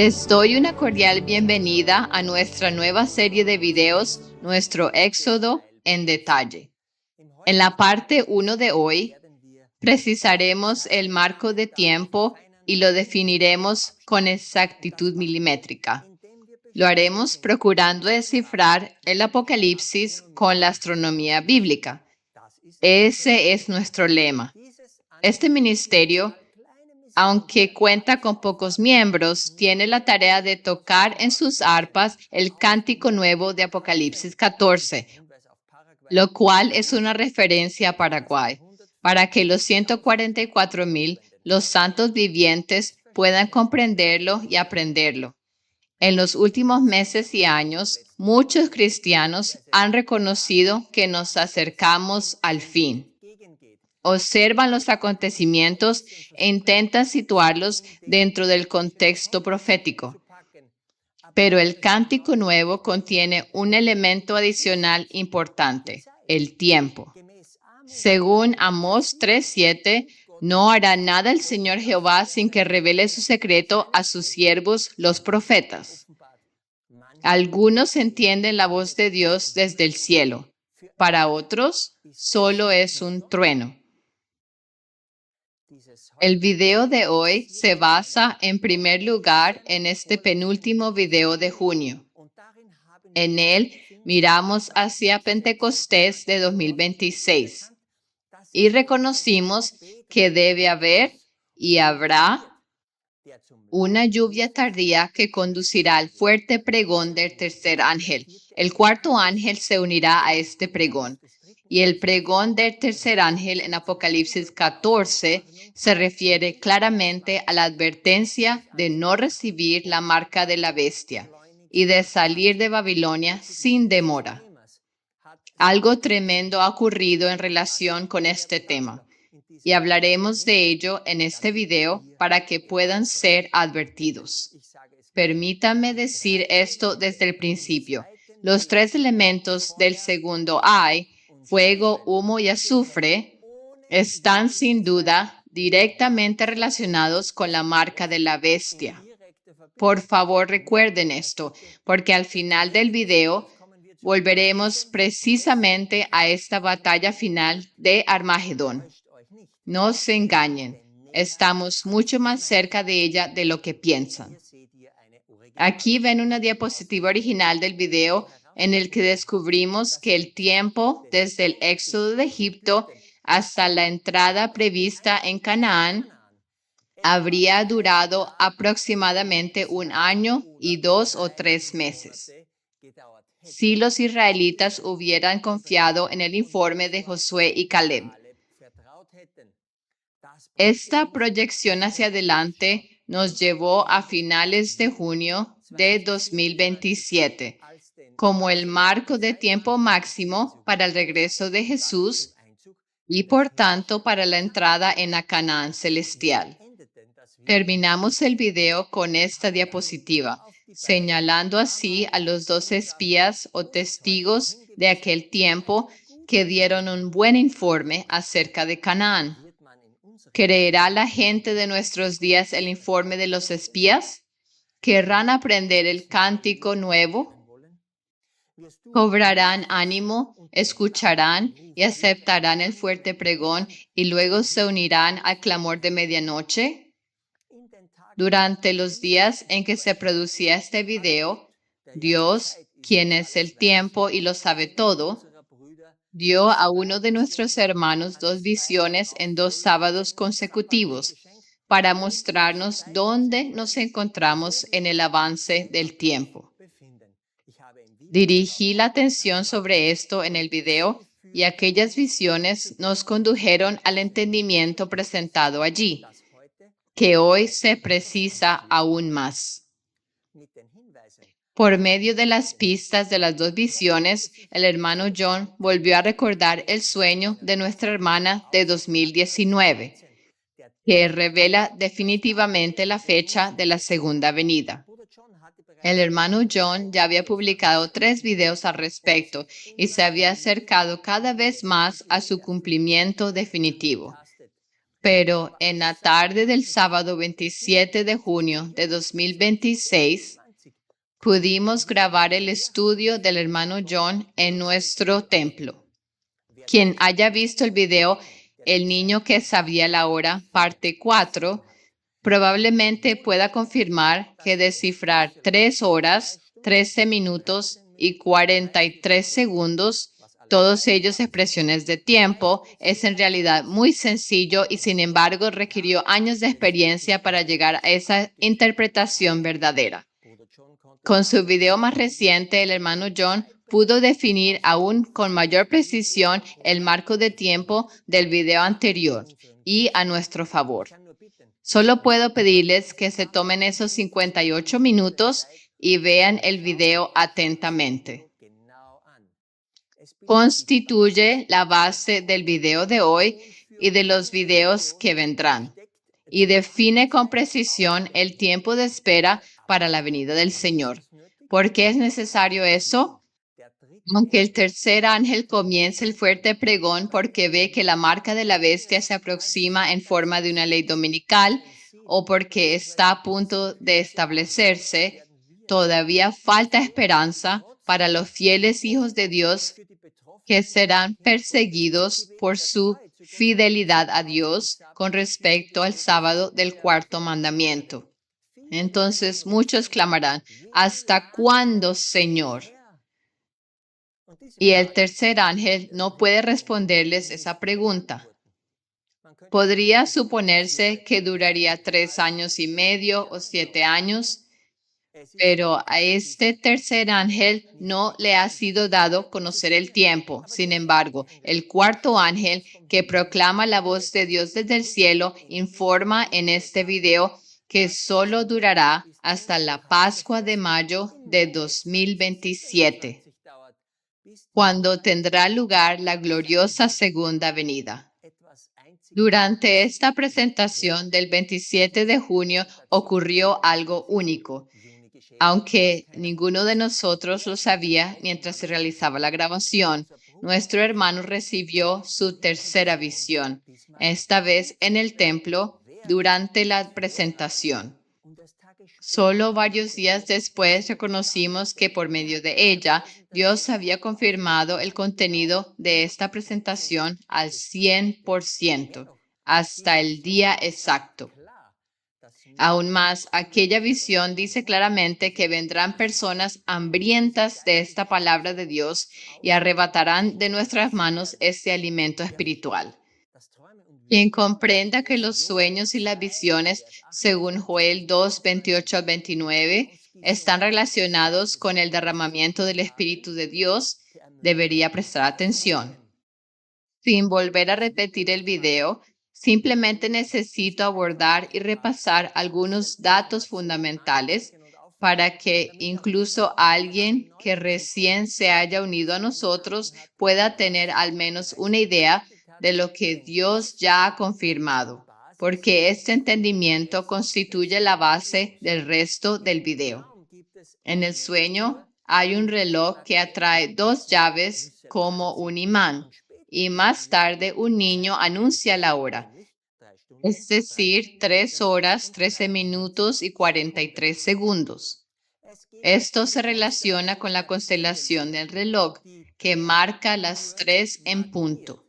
Les doy una cordial bienvenida a nuestra nueva serie de videos, Nuestro Éxodo en Detalle. En la parte 1 de hoy, precisaremos el marco de tiempo y lo definiremos con exactitud milimétrica. Lo haremos procurando descifrar el Apocalipsis con la astronomía bíblica. Ese es nuestro lema. Este ministerio, aunque cuenta con pocos miembros, tiene la tarea de tocar en sus arpas el cántico nuevo de Apocalipsis 14, lo cual es una referencia a Paraguay, para que los 144,000, los santos vivientes, puedan comprenderlo y aprenderlo. En los últimos meses y años, muchos cristianos han reconocido que nos acercamos al fin. Observan los acontecimientos e intentan situarlos dentro del contexto profético. Pero el cántico nuevo contiene un elemento adicional importante, el tiempo. Según Amós 3:7, no hará nada el Señor Jehová sin que revele su secreto a sus siervos los profetas. Algunos entienden la voz de Dios desde el cielo. Para otros, solo es un trueno. El video de hoy se basa en primer lugar en este penúltimo video de junio. En él miramos hacia Pentecostés de 2026 y reconocimos que debe haber y habrá una lluvia tardía que conducirá al fuerte pregón del tercer ángel. El cuarto ángel se unirá a este pregón. Y el pregón del tercer ángel en Apocalipsis 14 se refiere claramente a la advertencia de no recibir la marca de la bestia y de salir de Babilonia sin demora. Algo tremendo ha ocurrido en relación con este tema y hablaremos de ello en este video para que puedan ser advertidos. Permítanme decir esto desde el principio. Los tres elementos del segundo ay, fuego, humo y azufre, están sin duda directamente relacionados con la marca de la bestia. Por favor, recuerden esto, porque al final del video volveremos precisamente a esta batalla final de Armagedón. No se engañen, estamos mucho más cerca de ella de lo que piensan. Aquí ven una diapositiva original del video en el que descubrimos que el tiempo desde el éxodo de Egipto hasta la entrada prevista en Canaán habría durado aproximadamente 1 año y 2 o 3 meses. Si los israelitas hubieran confiado en el informe de Josué y Caleb. Esta proyección hacia adelante nos llevó a finales de junio de 2027 como el marco de tiempo máximo para el regreso de Jesús y por tanto para la entrada en la Canaán celestial. Terminamos el video con esta diapositiva, señalando así a los 2 espías o testigos de aquel tiempo que dieron un buen informe acerca de Canaán. ¿Creerá la gente de nuestros días el informe de los espías? ¿Querrán aprender el cántico nuevo? ¿Cobrarán ánimo, escucharán y aceptarán el fuerte pregón y luego se unirán al clamor de medianoche? Durante los días en que se producía este video, Dios, quien es el tiempo y lo sabe todo, dio a uno de nuestros hermanos 2 visiones en 2 sábados consecutivos para mostrarnos dónde nos encontramos en el avance del tiempo. Dirigí la atención sobre esto en el video y aquellas visiones nos condujeron al entendimiento presentado allí, que hoy se precisa aún más. Por medio de las pistas de las 2 visiones, el hermano John volvió a recordar el sueño de nuestra hermana de 2019, que revela definitivamente la fecha de la segunda venida. El hermano John ya había publicado 3 videos al respecto y se había acercado cada vez más a su cumplimiento definitivo. Pero en la tarde del sábado 27 de junio de 2026, pudimos grabar el estudio del hermano John en nuestro templo. Quien haya visto el video El niño que sabía la hora, parte 4, probablemente pueda confirmar que descifrar 3 horas, 13 minutos y 43 segundos, todos ellos expresiones de tiempo, es en realidad muy sencillo y sin embargo requirió años de experiencia para llegar a esa interpretación verdadera. Con su video más reciente, el hermano John pudo definir aún con mayor precisión el marco de tiempo del video anterior y a nuestro favor. Solo puedo pedirles que se tomen esos 58 minutos y vean el video atentamente. Constituye la base del video de hoy y de los videos que vendrán, y define con precisión el tiempo de espera para la venida del Señor. ¿Por qué es necesario eso? Aunque el tercer ángel comience el fuerte pregón porque ve que la marca de la bestia se aproxima en forma de una ley dominical o porque está a punto de establecerse, todavía falta esperanza para los fieles hijos de Dios que serán perseguidos por su fidelidad a Dios con respecto al sábado del cuarto mandamiento. Entonces muchos clamarán, ¿hasta cuándo, Señor? Y el tercer ángel no puede responderles esa pregunta. Podría suponerse que duraría 3 años y medio o 7 años, pero a este tercer ángel no le ha sido dado conocer el tiempo. Sin embargo, el cuarto ángel, que proclama la voz de Dios desde el cielo, informa en este video que solo durará hasta la Pascua de mayo de 2027, cuando tendrá lugar la gloriosa segunda venida. Durante esta presentación del 27 de junio ocurrió algo único, aunque ninguno de nosotros lo sabía mientras se realizaba la grabación. Nuestro hermano recibió su tercera visión, esta vez en el templo durante la presentación. Solo varios días después reconocimos que por medio de ella, Dios había confirmado el contenido de esta presentación al 100%, hasta el día exacto. Aún más, aquella visión dice claramente que vendrán personas hambrientas de esta palabra de Dios y arrebatarán de nuestras manos este alimento espiritual. Quien comprenda que los sueños y las visiones, según Joel 2, 28 al 29, están relacionados con el derramamiento del Espíritu de Dios, debería prestar atención. Sin volver a repetir el video, simplemente necesito abordar y repasar algunos datos fundamentales para que incluso alguien que recién se haya unido a nosotros pueda tener al menos una idea de lo que Dios ya ha confirmado, porque este entendimiento constituye la base del resto del video. En el sueño hay un reloj que atrae 2 llaves como un imán, y más tarde un niño anuncia la hora, es decir, 3 horas, 13 minutos y 43 segundos. Esto se relaciona con la constelación del reloj, que marca las 3 en punto.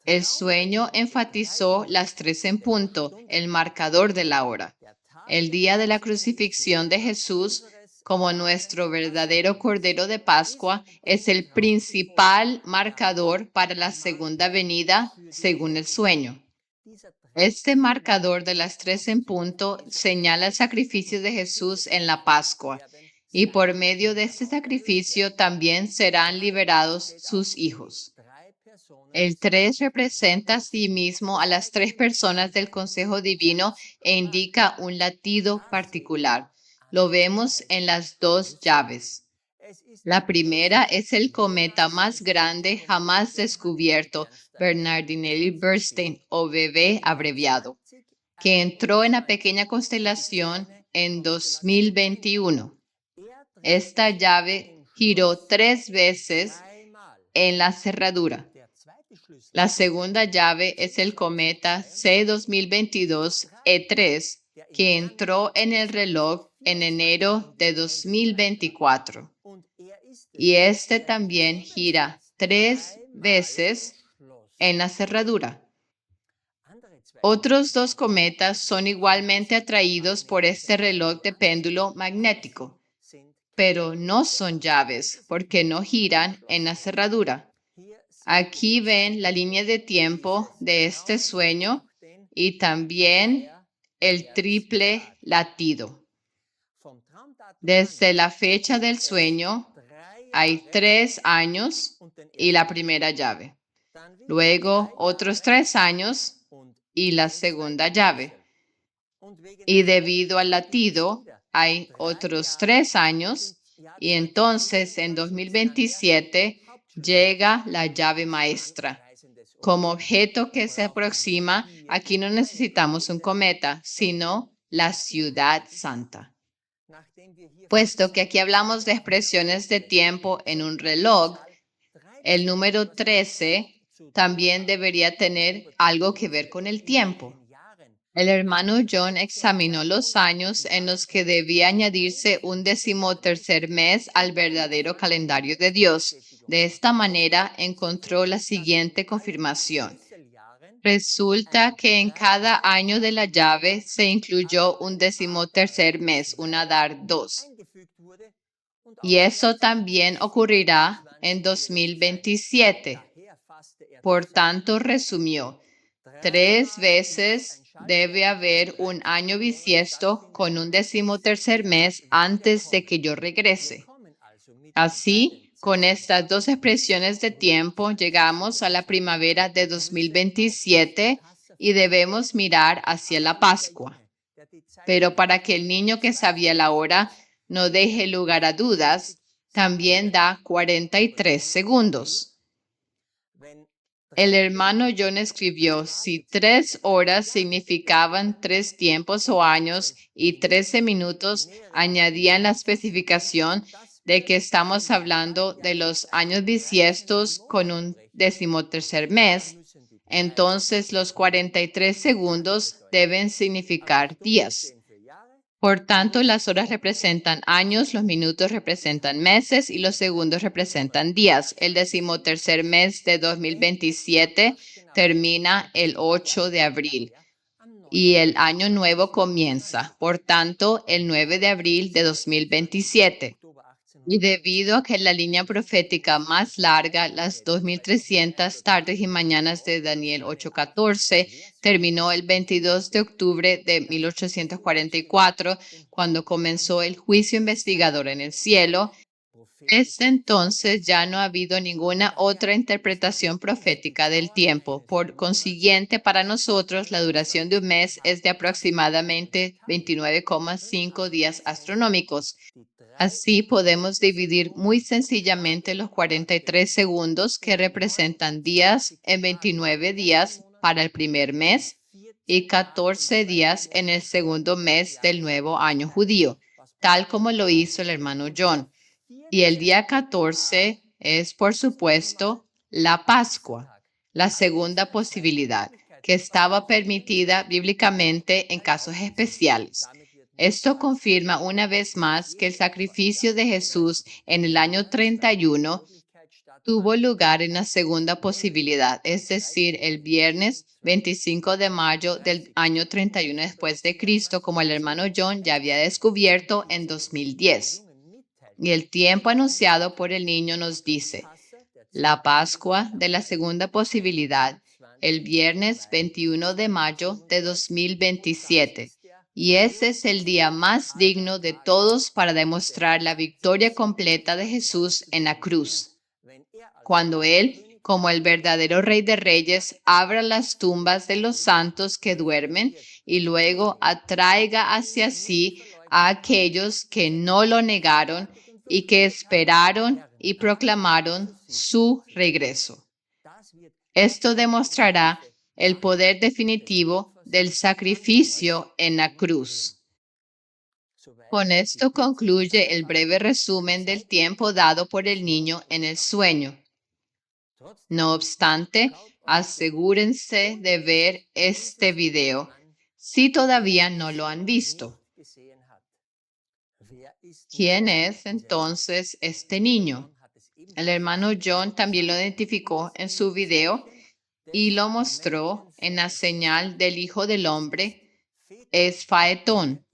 El sueño enfatizó las 3 en punto, el marcador de la hora. El día de la crucifixión de Jesús, como nuestro verdadero Cordero de Pascua, es el principal marcador para la segunda venida, según el sueño. Este marcador de las 3 en punto señala el sacrificio de Jesús en la Pascua, y por medio de este sacrificio también serán liberados sus hijos. El 3 representa a sí mismo a las 3 personas del Consejo Divino e indica un latido particular. Lo vemos en las 2 llaves. La primera es el cometa más grande jamás descubierto, Bernardinelli Bernstein, o BB abreviado, que entró en la pequeña constelación en 2021. Esta llave giró 3 veces en la cerradura. La segunda llave es el cometa C2022-E3, que entró en el reloj en enero de 2024. Y este también gira 3 veces en la cerradura. Otros 2 cometas son igualmente atraídos por este reloj de péndulo magnético, pero no son llaves porque no giran en la cerradura. Aquí ven la línea de tiempo de este sueño y también el triple latido. Desde la fecha del sueño hay 3 años y la primera llave. Luego otros 3 años y la segunda llave. Y debido al latido hay otros 3 años y entonces en 2027 llega la llave maestra. Como objeto que se aproxima, aquí no necesitamos un cometa, sino la ciudad santa. Puesto que aquí hablamos de expresiones de tiempo en un reloj, el número 13 también debería tener algo que ver con el tiempo. El hermano John examinó los años en los que debía añadirse un 13º mes al verdadero calendario de Dios. De esta manera encontró la siguiente confirmación. Resulta que en cada año de la llave se incluyó un 13º mes, un Adar 2. Y eso también ocurrirá en 2027. Por tanto, resumió, 3 veces debe haber un año bisiesto con un 13º mes antes de que yo regrese. Así, con estas 2 expresiones de tiempo, llegamos a la primavera de 2027 y debemos mirar hacia la Pascua. Pero para que el niño que sabía la hora no deje lugar a dudas, también da 43 segundos. El hermano John escribió, si 3 horas significaban 3 tiempos o años y 13 minutos añadían la especificación de que estamos hablando de los años bisiestos con un 13º mes, entonces los 43 segundos deben significar días. Por tanto, las horas representan años, los minutos representan meses y los segundos representan días. El 13º mes de 2027 termina el 8 de abril y el año nuevo comienza, por tanto, el 9 de abril de 2027. Y debido a que la línea profética más larga, las 2300 tardes y mañanas de Daniel 8:14, terminó el 22 de octubre de 1844, cuando comenzó el juicio investigador en el cielo. Desde entonces ya no ha habido ninguna otra interpretación profética del tiempo. Por consiguiente, para nosotros la duración de un mes es de aproximadamente 29,5 días astronómicos. Así podemos dividir muy sencillamente los 43 segundos que representan días en 29 días para el primer mes y 14 días en el segundo mes del nuevo año judío, tal como lo hizo el hermano John. Y el día 14 es, por supuesto, la Pascua, la segunda posibilidad, que estaba permitida bíblicamente en casos especiales. Esto confirma una vez más que el sacrificio de Jesús en el año 31 tuvo lugar en la segunda posibilidad, es decir, el viernes 25 de mayo del año 31 después de Cristo, como el hermano John ya había descubierto en 2010. Y el tiempo anunciado por el niño nos dice, la Pascua de la segunda posibilidad, el viernes 21 de mayo de 2027. Y ese es el día más digno de todos para demostrar la victoria completa de Jesús en la cruz. Cuando Él, como el verdadero Rey de Reyes, abra las tumbas de los santos que duermen y luego atraiga hacia sí a aquellos que no lo negaron y que esperaron y proclamaron su regreso. Esto demostrará el poder definitivo del sacrificio en la cruz. Con esto concluye el breve resumen del tiempo dado por el niño en el sueño. No obstante, asegúrense de ver este video si todavía no lo han visto. ¿Quién es entonces este niño? El hermano John también lo identificó en su video y lo mostró en la señal del Hijo del Hombre, es Faetón,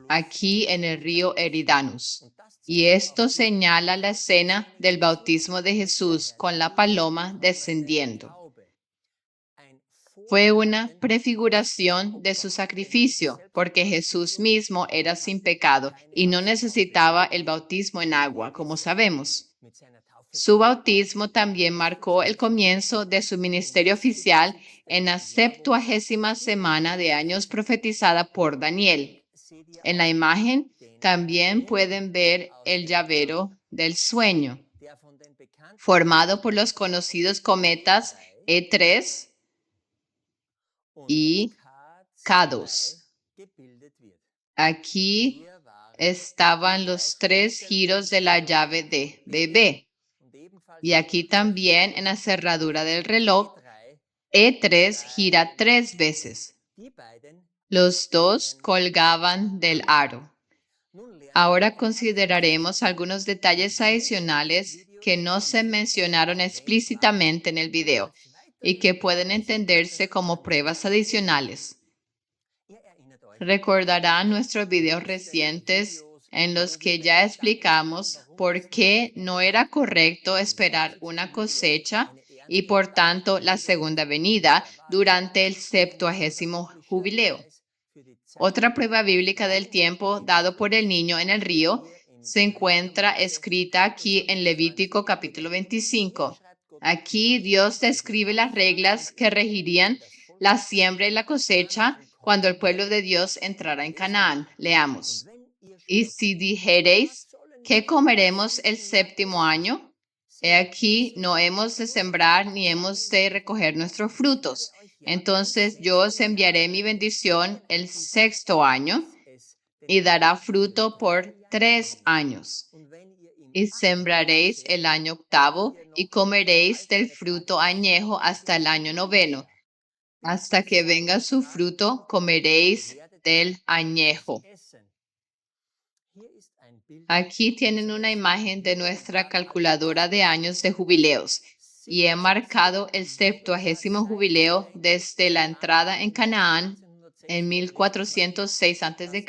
aquí en el río Eridanus. Y esto señala la escena del bautismo de Jesús con la paloma descendiendo. Fue una prefiguración de su sacrificio, porque Jesús mismo era sin pecado y no necesitaba el bautismo en agua, como sabemos. Su bautismo también marcó el comienzo de su ministerio oficial en la 70ª semana de años profetizada por Daniel. En la imagen también pueden ver el llavero del sueño, formado por los conocidos cometas E3 y K2. Aquí estaban los 3 giros de la llave de bebé. Y aquí también en la cerradura del reloj, E3 gira 3 veces. Los dos colgaban del aro. Ahora consideraremos algunos detalles adicionales que no se mencionaron explícitamente en el video y que pueden entenderse como pruebas adicionales. Recordarán nuestros videos recientes en los que ya explicamos por qué no era correcto esperar una cosecha y por tanto la segunda venida durante el 70º jubileo. Otra prueba bíblica del tiempo dado por el niño en el río se encuentra escrita aquí en Levítico capítulo 25. Aquí Dios describe las reglas que regirían la siembra y la cosecha cuando el pueblo de Dios entrara en Canaán. Leamos. Y si dijereis, ¿qué comeremos el 7º año? He aquí, no hemos de sembrar ni hemos de recoger nuestros frutos. Entonces yo os enviaré mi bendición el 6º año y dará fruto por 3 años. Y sembraréis el año 8º y comeréis del fruto añejo hasta el año 9º. Hasta que venga su fruto, comeréis del añejo. Aquí tienen una imagen de nuestra calculadora de años de jubileos y he marcado el 70º jubileo desde la entrada en Canaán en 1406 a.C.,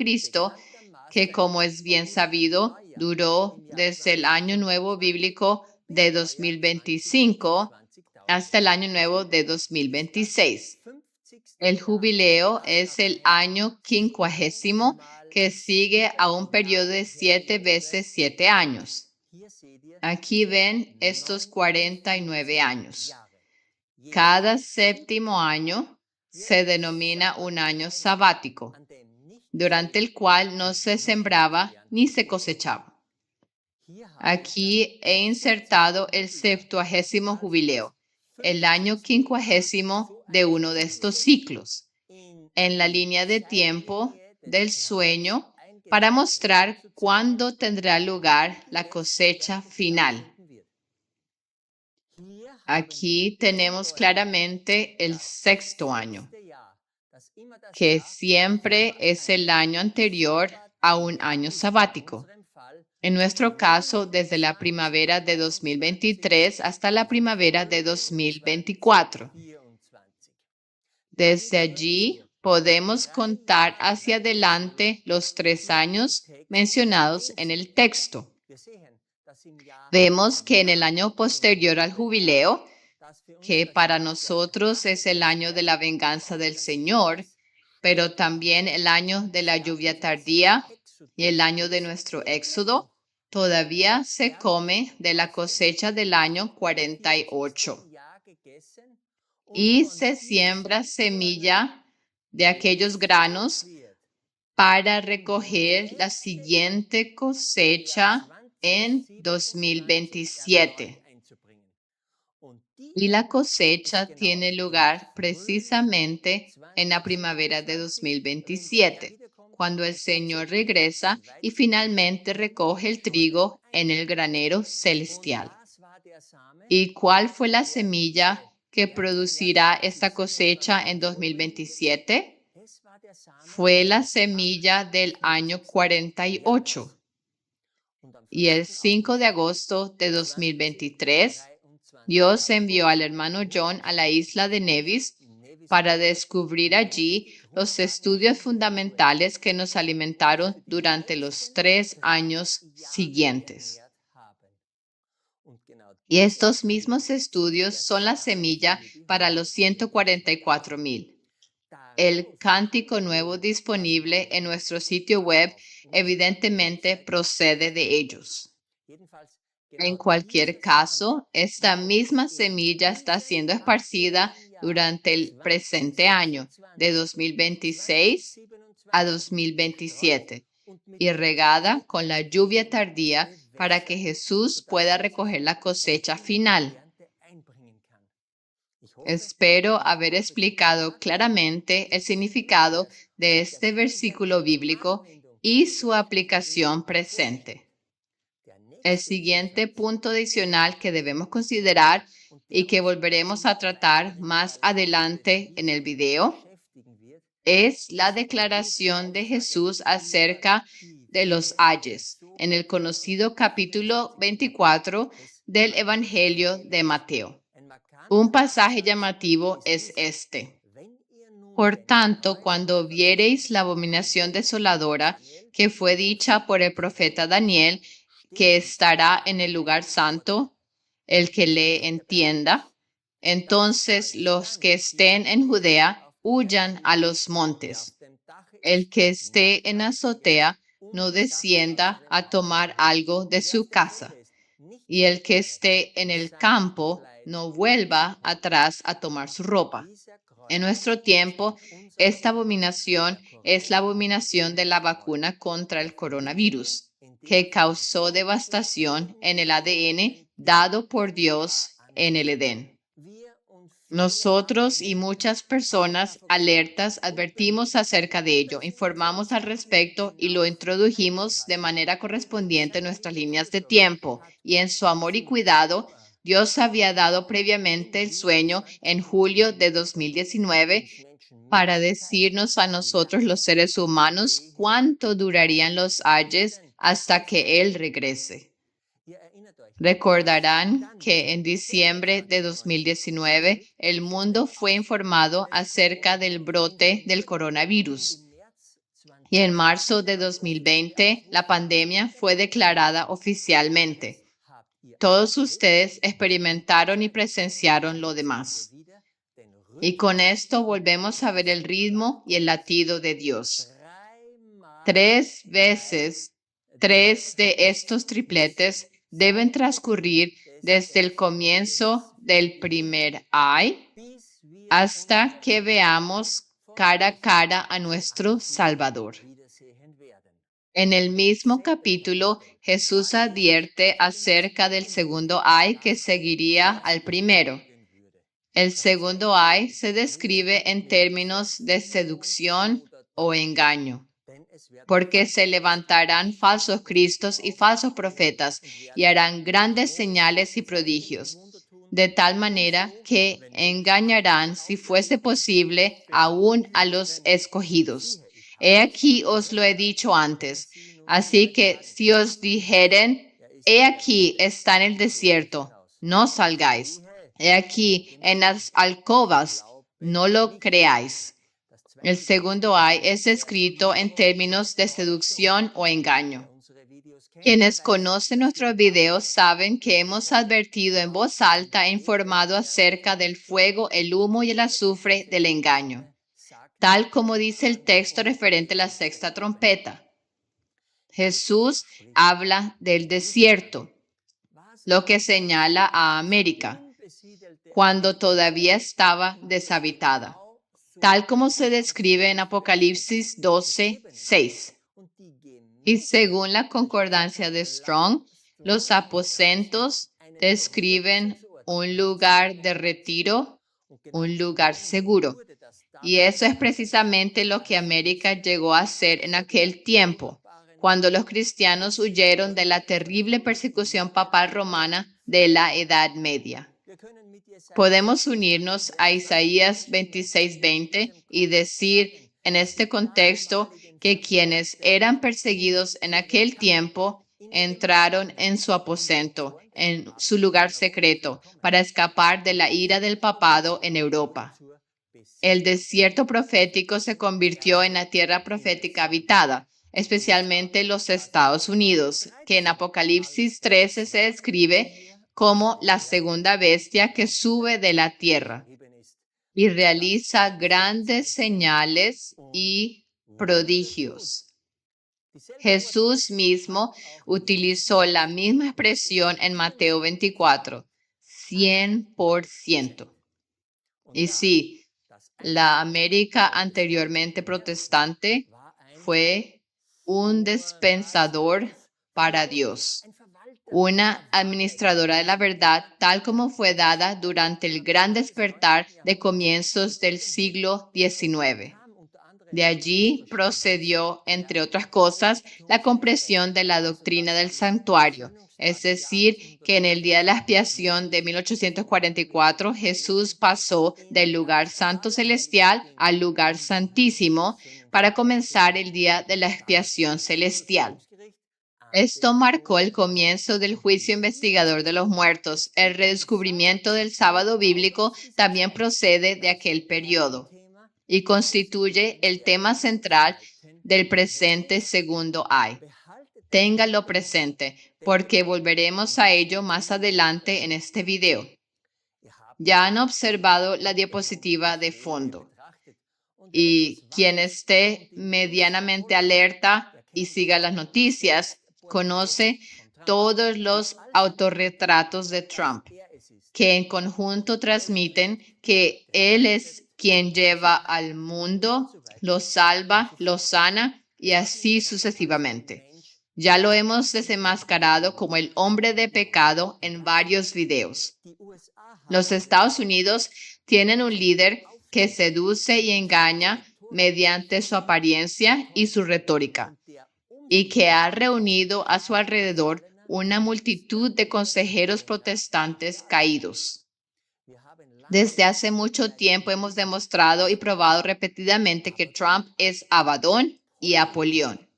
que como es bien sabido, duró desde el Año Nuevo Bíblico de 2025 hasta el Año Nuevo de 2026. El jubileo es el año 50º que sigue a un periodo de 7 veces 7 años. Aquí ven estos 49 años. Cada 7º año se denomina un año sabático, durante el cual no se sembraba ni se cosechaba. Aquí he insertado el 70º jubileo, el año 50º de uno de estos ciclos, en la línea de tiempo del sueño para mostrar cuándo tendrá lugar la cosecha final. Aquí tenemos claramente el 6º año, que siempre es el año anterior a un año sabático. En nuestro caso, desde la primavera de 2023 hasta la primavera de 2024. Desde allí podemos contar hacia adelante los 3 años mencionados en el texto. Vemos que en el año posterior al jubileo, que para nosotros es el año de la venganza del Señor, pero también el año de la lluvia tardía y el año de nuestro éxodo, todavía se come de la cosecha del año 48 y se siembra semilla de aquellos granos para recoger la siguiente cosecha en 2027. Y la cosecha tiene lugar precisamente en la primavera de 2027, cuando el Señor regresa y finalmente recoge el trigo en el granero celestial. ¿Y cuál fue la semilla que producirá esta cosecha en 2027? Fue la semilla del año 48. Y el 5 de agosto de 2023, Dios envió al hermano John a la isla de Nevis para descubrir allí los estudios fundamentales que nos alimentaron durante los 3 años siguientes. Y estos mismos estudios son la semilla para los 144,000. El cántico nuevo disponible en nuestro sitio web evidentemente procede de ellos. En cualquier caso, esta misma semilla está siendo esparcida durante el presente año, de 2026 a 2027, y regada con la lluvia tardía para que Jesús pueda recoger la cosecha final. Espero haber explicado claramente el significado de este versículo bíblico y su aplicación presente. El siguiente punto adicional que debemos considerar y que volveremos a tratar más adelante en el video es la declaración de Jesús acerca de los ayes en el conocido capítulo 24 del Evangelio de Mateo. Un pasaje llamativo es este. Por tanto, cuando viereis la abominación desoladora que fue dicha por el profeta Daniel, que estará en el lugar santo, el que le entienda, entonces los que estén en Judea huyan a los montes. El que esté en azotea no descienda a tomar algo de su casa, y el que esté en el campo no vuelva atrás a tomar su ropa. En nuestro tiempo, esta abominación es la abominación de la vacuna contra el coronavirus, que causó devastación en el ADN dado por Dios en el Edén. Nosotros y muchas personas alertas advertimos acerca de ello, informamos al respecto y lo introdujimos de manera correspondiente en nuestras líneas de tiempo. Y en su amor y cuidado, Dios había dado previamente el sueño en julio de 2019 para decirnos a nosotros los seres humanos cuánto durarían los ayes hasta que Él regrese. Recordarán que en diciembre de 2019 el mundo fue informado acerca del brote del coronavirus. Y en marzo de 2020 la pandemia fue declarada oficialmente. Todos ustedes experimentaron y presenciaron lo demás. Y con esto volvemos a ver el ritmo y el latido de Dios. 3 veces, 3 de estos tripletes deben transcurrir desde el comienzo del primer ay hasta que veamos cara a cara a nuestro Salvador. En el mismo capítulo, Jesús advierte acerca del segundo ay que seguiría al primero. El segundo ay se describe en términos de seducción o engaño, porque se levantarán falsos cristos y falsos profetas y harán grandes señales y prodigios, de tal manera que engañarán, si fuese posible, aún a los escogidos. He aquí os lo he dicho antes. Así que si os dijeren, he aquí está en el desierto, no salgáis. He aquí en las alcobas, no lo creáis. El segundo ay es escrito en términos de seducción o engaño. Quienes conocen nuestros videos saben que hemos advertido en voz alta e informado acerca del fuego, el humo y el azufre del engaño, tal como dice el texto referente a la sexta trompeta. Jesús habla del desierto, lo que señala a América, cuando todavía estaba deshabitada, tal como se describe en Apocalipsis 12:6. Y según la concordancia de Strong, los aposentos describen un lugar de retiro, un lugar seguro. Y eso es precisamente lo que América llegó a hacer en aquel tiempo, cuando los cristianos huyeron de la terrible persecución papal romana de la Edad Media. Podemos unirnos a Isaías 26:20 y decir en este contexto que quienes eran perseguidos en aquel tiempo entraron en su aposento, en su lugar secreto, para escapar de la ira del papado en Europa. El desierto profético se convirtió en la tierra profética habitada, especialmente los Estados Unidos, que en Apocalipsis 13 se describe como la segunda bestia que sube de la tierra y realiza grandes señales y prodigios. Jesús mismo utilizó la misma expresión en Mateo 24, 100%. Y sí, la América anteriormente protestante fue un dispensador para Dios, una administradora de la verdad tal como fue dada durante el gran despertar de comienzos del siglo XIX. De allí procedió, entre otras cosas, la comprensión de la doctrina del santuario, es decir, que en el día de la expiación de 1844 Jesús pasó del lugar santo celestial al lugar santísimo para comenzar el día de la expiación celestial. Esto marcó el comienzo del juicio investigador de los muertos. El redescubrimiento del sábado bíblico también procede de aquel periodo y constituye el tema central del presente segundo ay. Téngalo presente, porque volveremos a ello más adelante en este video. Ya han observado la diapositiva de fondo, y quien esté medianamente alerta y siga las noticias, conoce todos los autorretratos de Trump, que en conjunto transmiten que él es quien lleva al mundo, lo salva, lo sana y así sucesivamente. Ya lo hemos desenmascarado como el hombre de pecado en varios videos. Los Estados Unidos tienen un líder que seduce y engaña mediante su apariencia y su retórica, y que ha reunido a su alrededor una multitud de consejeros protestantes caídos. Desde hace mucho tiempo hemos demostrado y probado repetidamente que Trump es Abadón y Apolión,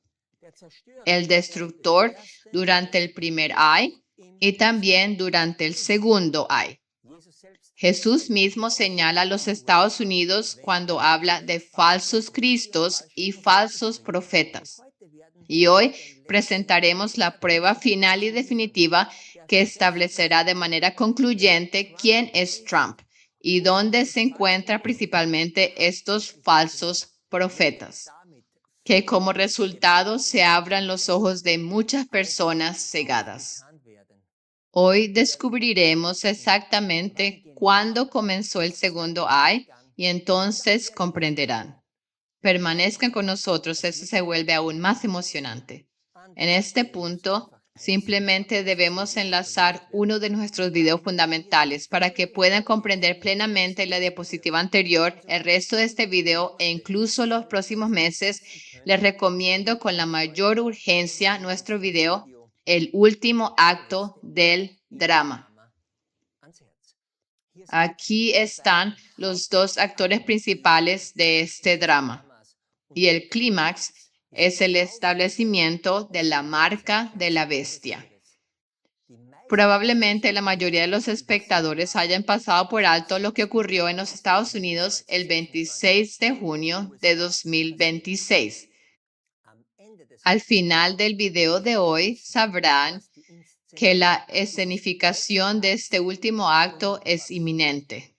el destructor durante el primer ay y también durante el segundo ay. Jesús mismo señala a los Estados Unidos cuando habla de falsos cristos y falsos profetas. Y hoy presentaremos la prueba final y definitiva que establecerá de manera concluyente quién es Trump y dónde se encuentran principalmente estos falsos profetas, que como resultado se abran los ojos de muchas personas cegadas. Hoy descubriremos exactamente cuándo comenzó el segundo ay y entonces comprenderán. Permanezcan con nosotros, eso se vuelve aún más emocionante. En este punto, simplemente debemos enlazar uno de nuestros videos fundamentales para que puedan comprender plenamente la diapositiva anterior, el resto de este video e incluso los próximos meses. Les recomiendo con la mayor urgencia nuestro video, El último acto del drama. Aquí están los dos actores principales de este drama. Y el clímax es el establecimiento de la marca de la bestia. Probablemente la mayoría de los espectadores hayan pasado por alto lo que ocurrió en los Estados Unidos el 26 de junio de 2026. Al final del video de hoy sabrán que la escenificación de este último acto es inminente.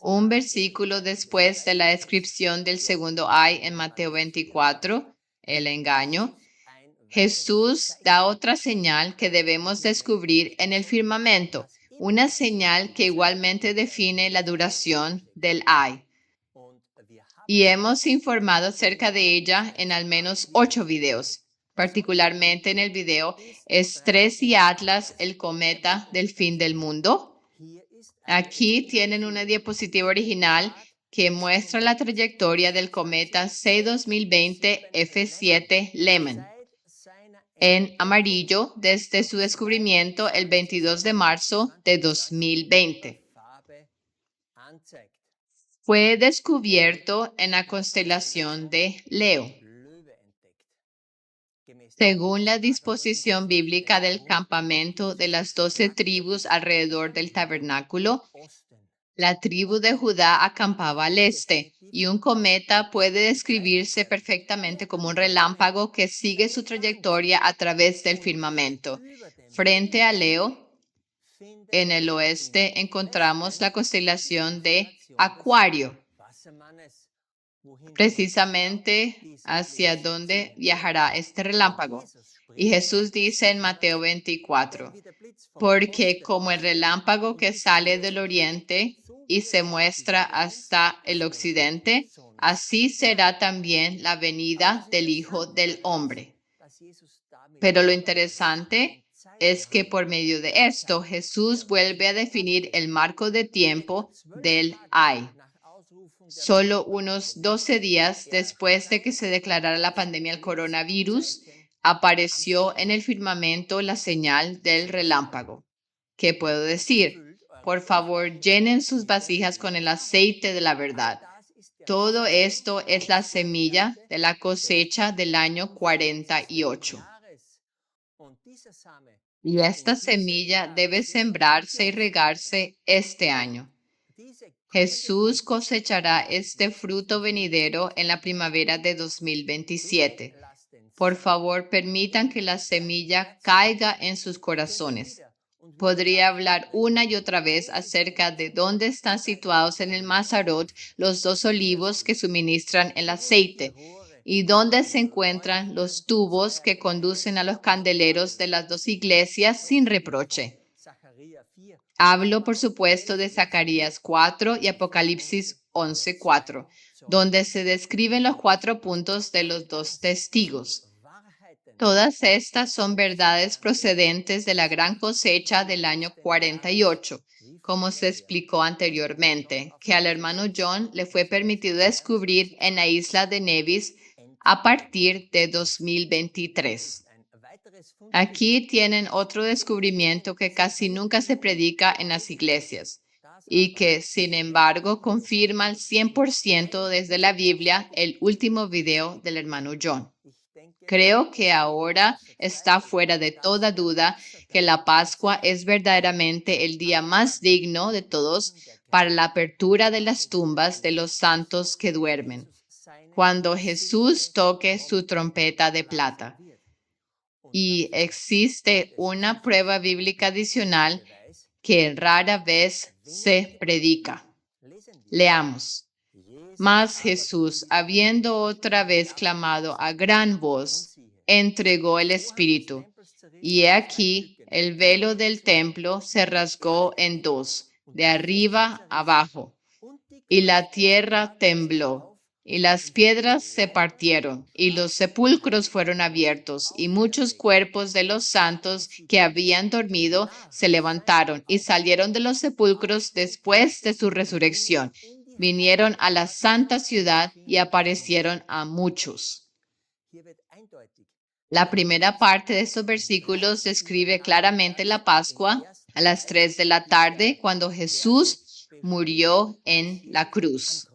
Un versículo después de la descripción del segundo ay en Mateo 24, el engaño, Jesús da otra señal que debemos descubrir en el firmamento, una señal que igualmente define la duración del ay. Y hemos informado acerca de ella en al menos 8 videos, particularmente en el video Estrés y Atlas, el cometa del fin del mundo. Aquí tienen una diapositiva original que muestra la trayectoria del cometa C2020 F7 Lehmann. en amarillo desde su descubrimiento el 22 de marzo de 2020. Fue descubierto en la constelación de Leo. Según la disposición bíblica del campamento de las 12 tribus alrededor del tabernáculo, la tribu de Judá acampaba al este, y un cometa puede describirse perfectamente como un relámpago que sigue su trayectoria a través del firmamento. Frente a Leo, en el oeste, encontramos la constelación de Acuario, precisamente hacia donde viajará este relámpago. Y Jesús dice en Mateo 24, porque como el relámpago que sale del oriente y se muestra hasta el occidente, así será también la venida del Hijo del Hombre. Pero lo interesante es que por medio de esto Jesús vuelve a definir el marco de tiempo del ay. Solo unos 12 días después de que se declarara la pandemia del coronavirus, apareció en el firmamento la señal del relámpago. ¿Qué puedo decir? Por favor, llenen sus vasijas con el aceite de la verdad. Todo esto es la semilla de la cosecha del año 48. Y esta semilla debe sembrarse y regarse este año. Jesús cosechará este fruto venidero en la primavera de 2027. Por favor, permitan que la semilla caiga en sus corazones. Podría hablar una y otra vez acerca de dónde están situados en el Mazarot los dos olivos que suministran el aceite y dónde se encuentran los tubos que conducen a los candeleros de las dos iglesias sin reproche. Hablo, por supuesto, de Zacarías 4 y Apocalipsis 11:4, donde se describen los 4 puntos de los dos testigos. Todas estas son verdades procedentes de la gran cosecha del año 48, como se explicó anteriormente, que al hermano John le fue permitido descubrir en la isla de Nevis a partir de 2023. Aquí tienen otro descubrimiento que casi nunca se predica en las iglesias y que, sin embargo, confirma al 100% desde la Biblia el último video del hermano John. Creo que ahora está fuera de toda duda que la Pascua es verdaderamente el día más digno de todos para la apertura de las tumbas de los santos que duermen, cuando Jesús toque su trompeta de plata. Y existe una prueba bíblica adicional que rara vez se predica. Leamos. Mas Jesús, habiendo otra vez clamado a gran voz, entregó el Espíritu. Y he aquí, el velo del templo se rasgó en dos, de arriba abajo, y la tierra tembló. Y las piedras se partieron, y los sepulcros fueron abiertos, y muchos cuerpos de los santos que habían dormido se levantaron y salieron de los sepulcros después de su resurrección. Vinieron a la santa ciudad y aparecieron a muchos. La primera parte de estos versículos describe claramente la Pascua a las 3 de la tarde, cuando Jesús murió en la cruz.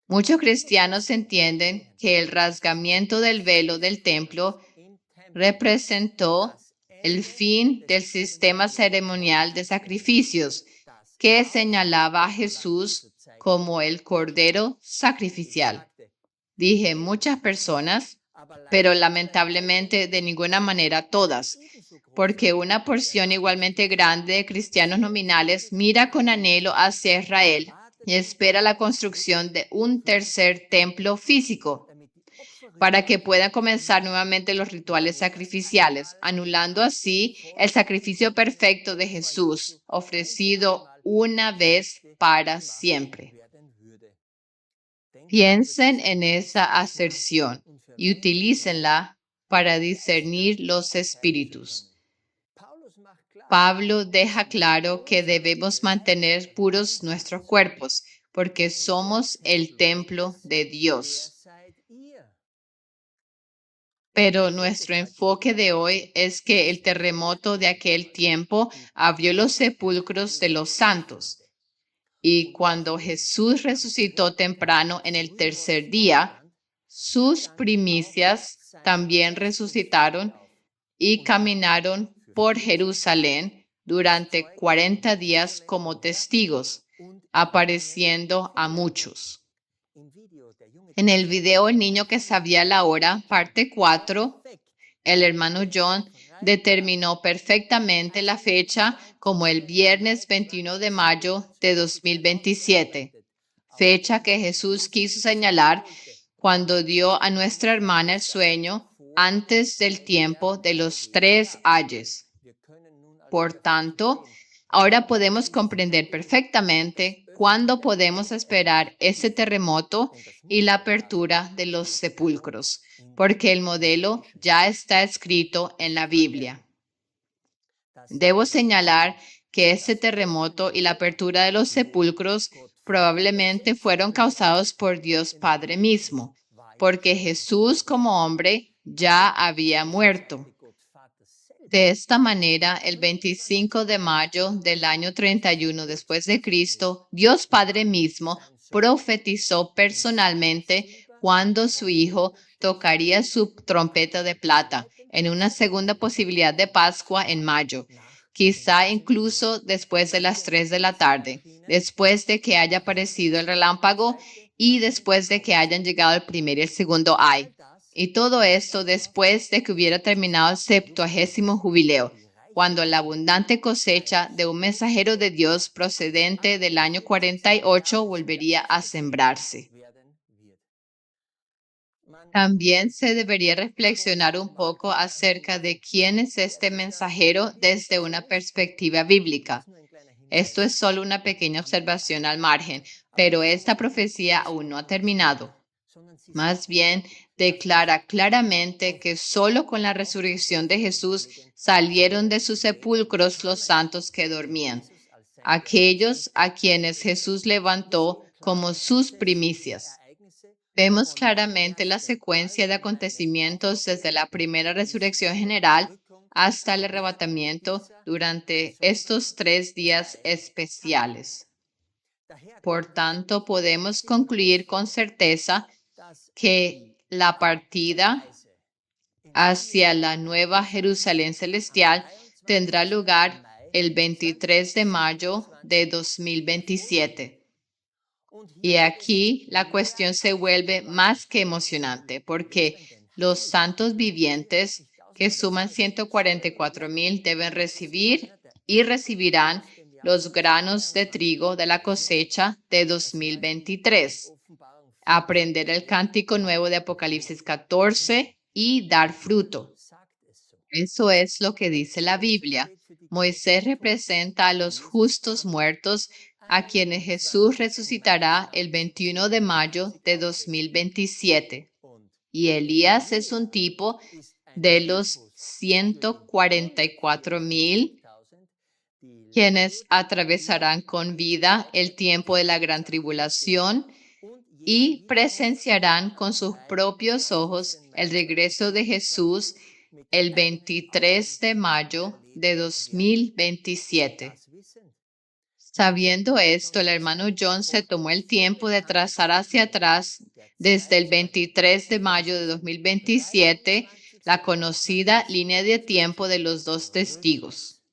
Muchos cristianos entienden que el rasgamiento del velo del templo representó el fin del sistema ceremonial de sacrificios que señalaba a Jesús como el Cordero sacrificial. Dije muchas personas, pero lamentablemente de ninguna manera todas, porque una porción igualmente grande de cristianos nominales mira con anhelo hacia Israel y espera la construcción de un tercer templo físico para que puedan comenzar nuevamente los rituales sacrificiales, anulando así el sacrificio perfecto de Jesús, ofrecido una vez para siempre. Piensen en esa aserción y utilícenla para discernir los espíritus. Pablo deja claro que debemos mantener puros nuestros cuerpos, porque somos el templo de Dios. Pero nuestro enfoque de hoy es que el terremoto de aquel tiempo abrió los sepulcros de los santos. Y cuando Jesús resucitó temprano en el tercer día, sus primicias también resucitaron y caminaron por Jerusalén durante 40 días como testigos, apareciendo a muchos. En el video El niño que sabía la hora, parte 4, el hermano John determinó perfectamente la fecha como el viernes 21 de mayo de 2027, fecha que Jesús quiso señalar cuando dio a nuestra hermana el sueño antes del tiempo de los 3 ayes. Por tanto, ahora podemos comprender perfectamente cuándo podemos esperar ese terremoto y la apertura de los sepulcros, porque el modelo ya está escrito en la Biblia. Debo señalar que ese terremoto y la apertura de los sepulcros probablemente fueron causados por Dios Padre mismo, porque Jesús como hombre ya había muerto. De esta manera, el 25 de mayo del año 31 después de Cristo, Dios Padre mismo profetizó personalmente cuando su Hijo tocaría su trompeta de plata en una segunda posibilidad de Pascua en mayo, quizá incluso después de las 3 de la tarde, después de que haya aparecido el relámpago y después de que hayan llegado el primer y el segundo ay. Y todo esto después de que hubiera terminado el 70º jubileo, cuando la abundante cosecha de un mensajero de Dios procedente del año 48 volvería a sembrarse. También se debería reflexionar un poco acerca de quién es este mensajero desde una perspectiva bíblica. Esto es solo una pequeña observación al margen, pero esta profecía aún no ha terminado. Más bien, declara claramente que solo con la resurrección de Jesús salieron de sus sepulcros los santos que dormían, aquellos a quienes Jesús levantó como sus primicias. Vemos claramente la secuencia de acontecimientos desde la primera resurrección general hasta el arrebatamiento durante estos 3 días especiales. Por tanto, podemos concluir con certeza que la partida hacia la nueva Jerusalén celestial tendrá lugar el 23 de mayo de 2027. Y aquí la cuestión se vuelve más que emocionante porque los santos vivientes, que suman 144,000, deben recibir y recibirán los granos de trigo de la cosecha de 2023. Aprender el cántico nuevo de Apocalipsis 14 y dar fruto. Eso es lo que dice la Biblia. Moisés representa a los justos muertos a quienes Jesús resucitará el 21 de mayo de 2027. Y Elías es un tipo de los 144,000 quienes atravesarán con vida el tiempo de la gran tribulación y presenciarán con sus propios ojos el regreso de Jesús el 23 de mayo de 2027. Sabiendo esto, el hermano John se tomó el tiempo de trazar hacia atrás desde el 23 de mayo de 2027 la conocida línea de tiempo de los dos testigos.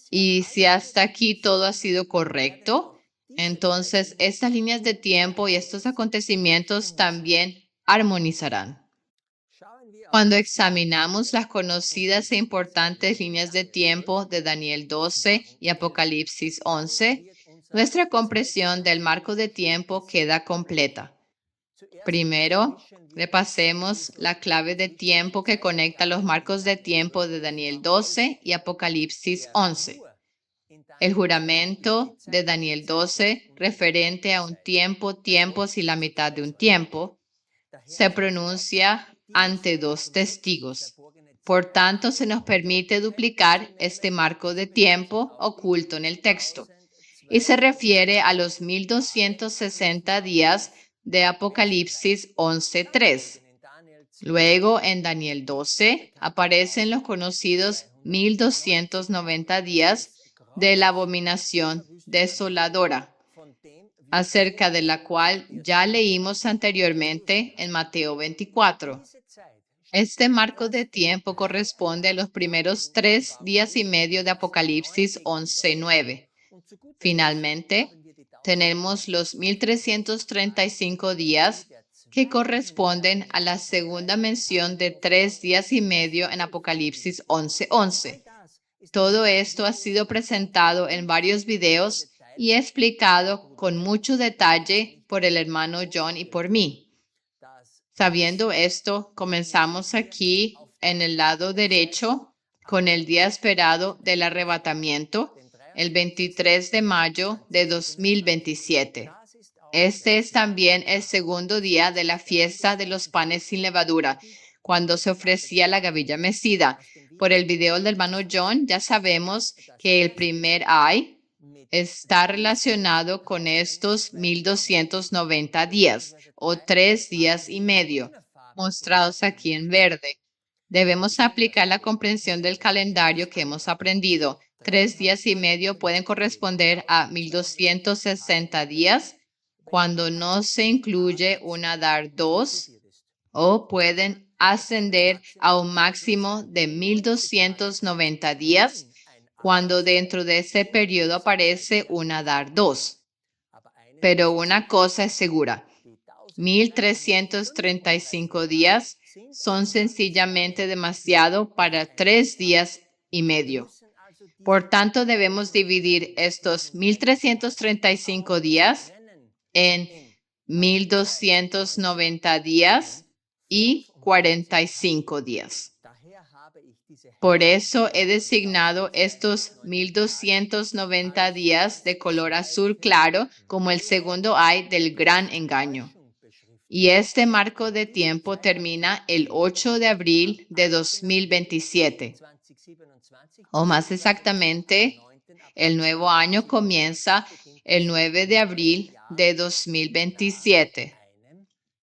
Y si hasta aquí todo ha sido correcto, entonces estas líneas de tiempo y estos acontecimientos también armonizarán. Cuando examinamos las conocidas e importantes líneas de tiempo de Daniel 12 y Apocalipsis 11, nuestra comprensión del marco de tiempo queda completa. Primero, repasemos la clave de tiempo que conecta los marcos de tiempo de Daniel 12 y Apocalipsis 11. El juramento de Daniel 12, referente a un tiempo, tiempos y la mitad de un tiempo, se pronuncia ante dos testigos. Por tanto, se nos permite duplicar este marco de tiempo oculto en el texto y se refiere a los 1260 días de Apocalipsis 11:3. Luego, en Daniel 12, aparecen los conocidos 1290 días de la abominación desoladora, acerca de la cual ya leímos anteriormente en Mateo 24. Este marco de tiempo corresponde a los primeros 3 días y medio de Apocalipsis 11:9. Finalmente, tenemos los 1335 días que corresponden a la segunda mención de 3 días y medio en Apocalipsis 11:11. Todo esto ha sido presentado en varios videos y explicado con mucho detalle por el hermano John y por mí. Sabiendo esto, comenzamos aquí en el lado derecho con el día esperado del arrebatamiento, el 23 de mayo de 2027. Este es también el segundo día de la fiesta de los panes sin levadura, cuando se ofrecía la gavilla mecida. Por el video del hermano John ya sabemos que el primer ay está relacionado con estos 1290 días o 3 días y medio, mostrados aquí en verde. Debemos aplicar la comprensión del calendario que hemos aprendido. 3 días y medio pueden corresponder a 1260 días cuando no se incluye un Adar 2, o pueden ascender a un máximo de 1290 días cuando dentro de ese periodo aparece un Adar 2. Pero una cosa es segura, 1335 días son sencillamente demasiado para 3 días y medio. Por tanto, debemos dividir estos 1335 días en 1290 días y 45 días. Por eso he designado estos 1290 días de color azul claro como el segundo ay del gran engaño. Y este marco de tiempo termina el 8 de abril de 2027. O más exactamente, el nuevo año comienza el 9 de abril de 2027.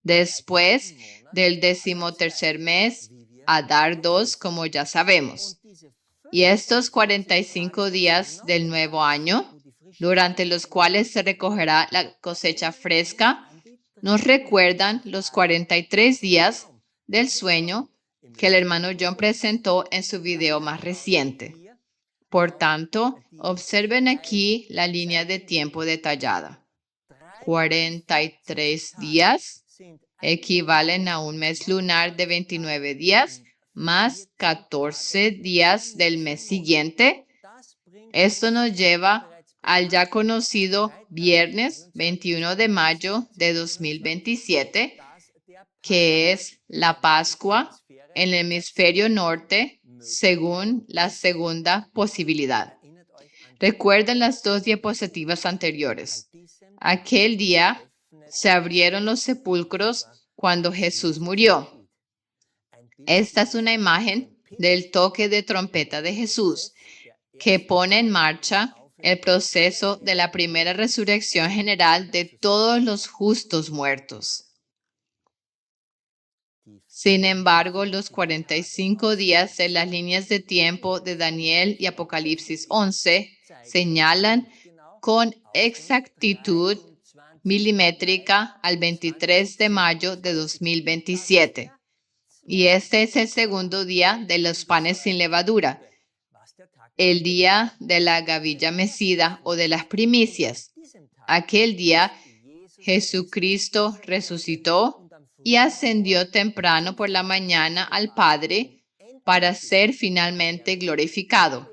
Después del 13º mes, Adar 2, como ya sabemos. Y estos 45 días del nuevo año, durante los cuales se recogerá la cosecha fresca, nos recuerdan los 43 días del sueño que el hermano John presentó en su video más reciente. Por tanto, observen aquí la línea de tiempo detallada. 43 días equivalen a un mes lunar de 29 días más 14 días del mes siguiente. Esto nos lleva al ya conocido viernes 21 de mayo de 2027, que es la Pascua en el hemisferio norte, según la segunda posibilidad. Recuerden las 2 diapositivas anteriores. Aquel día se abrieron los sepulcros cuando Jesús murió. Esta es una imagen del toque de trompeta de Jesús, que pone en marcha el proceso de la primera resurrección general de todos los justos muertos. Sin embargo, los 45 días de las líneas de tiempo de Daniel y Apocalipsis 11 señalan con exactitud milimétrica al 23 de mayo de 2027. Y este es el segundo día de los panes sin levadura, el día de la gavilla mecida o de las primicias. Aquel día Jesucristo resucitó y ascendió temprano por la mañana al Padre para ser finalmente glorificado.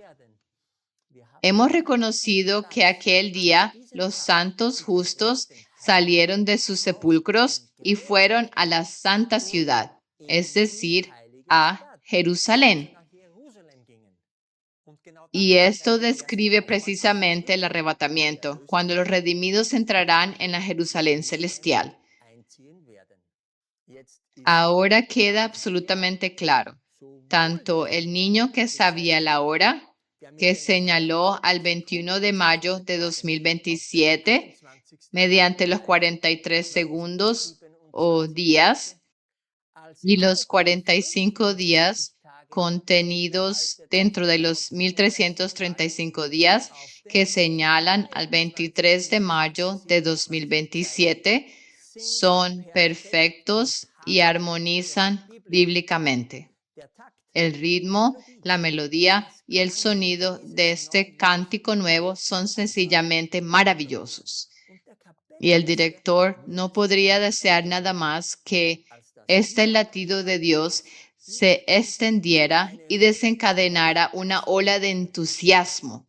Hemos reconocido que aquel día los santos justos salieron de sus sepulcros y fueron a la santa ciudad, es decir, a Jerusalén. Y esto describe precisamente el arrebatamiento, cuando los redimidos entrarán en la Jerusalén celestial. Ahora queda absolutamente claro, tanto el niño que sabía la hora, que señaló al 21 de mayo de 2027 mediante los 43 segundos o días, y los 45 días contenidos dentro de los 1335 días que señalan al 23 de mayo de 2027 son perfectos y armonizan bíblicamente. El ritmo, la melodía y el sonido de este cántico nuevo son sencillamente maravillosos. Y el director no podría desear nada más que este latido de Dios se extendiera y desencadenara una ola de entusiasmo.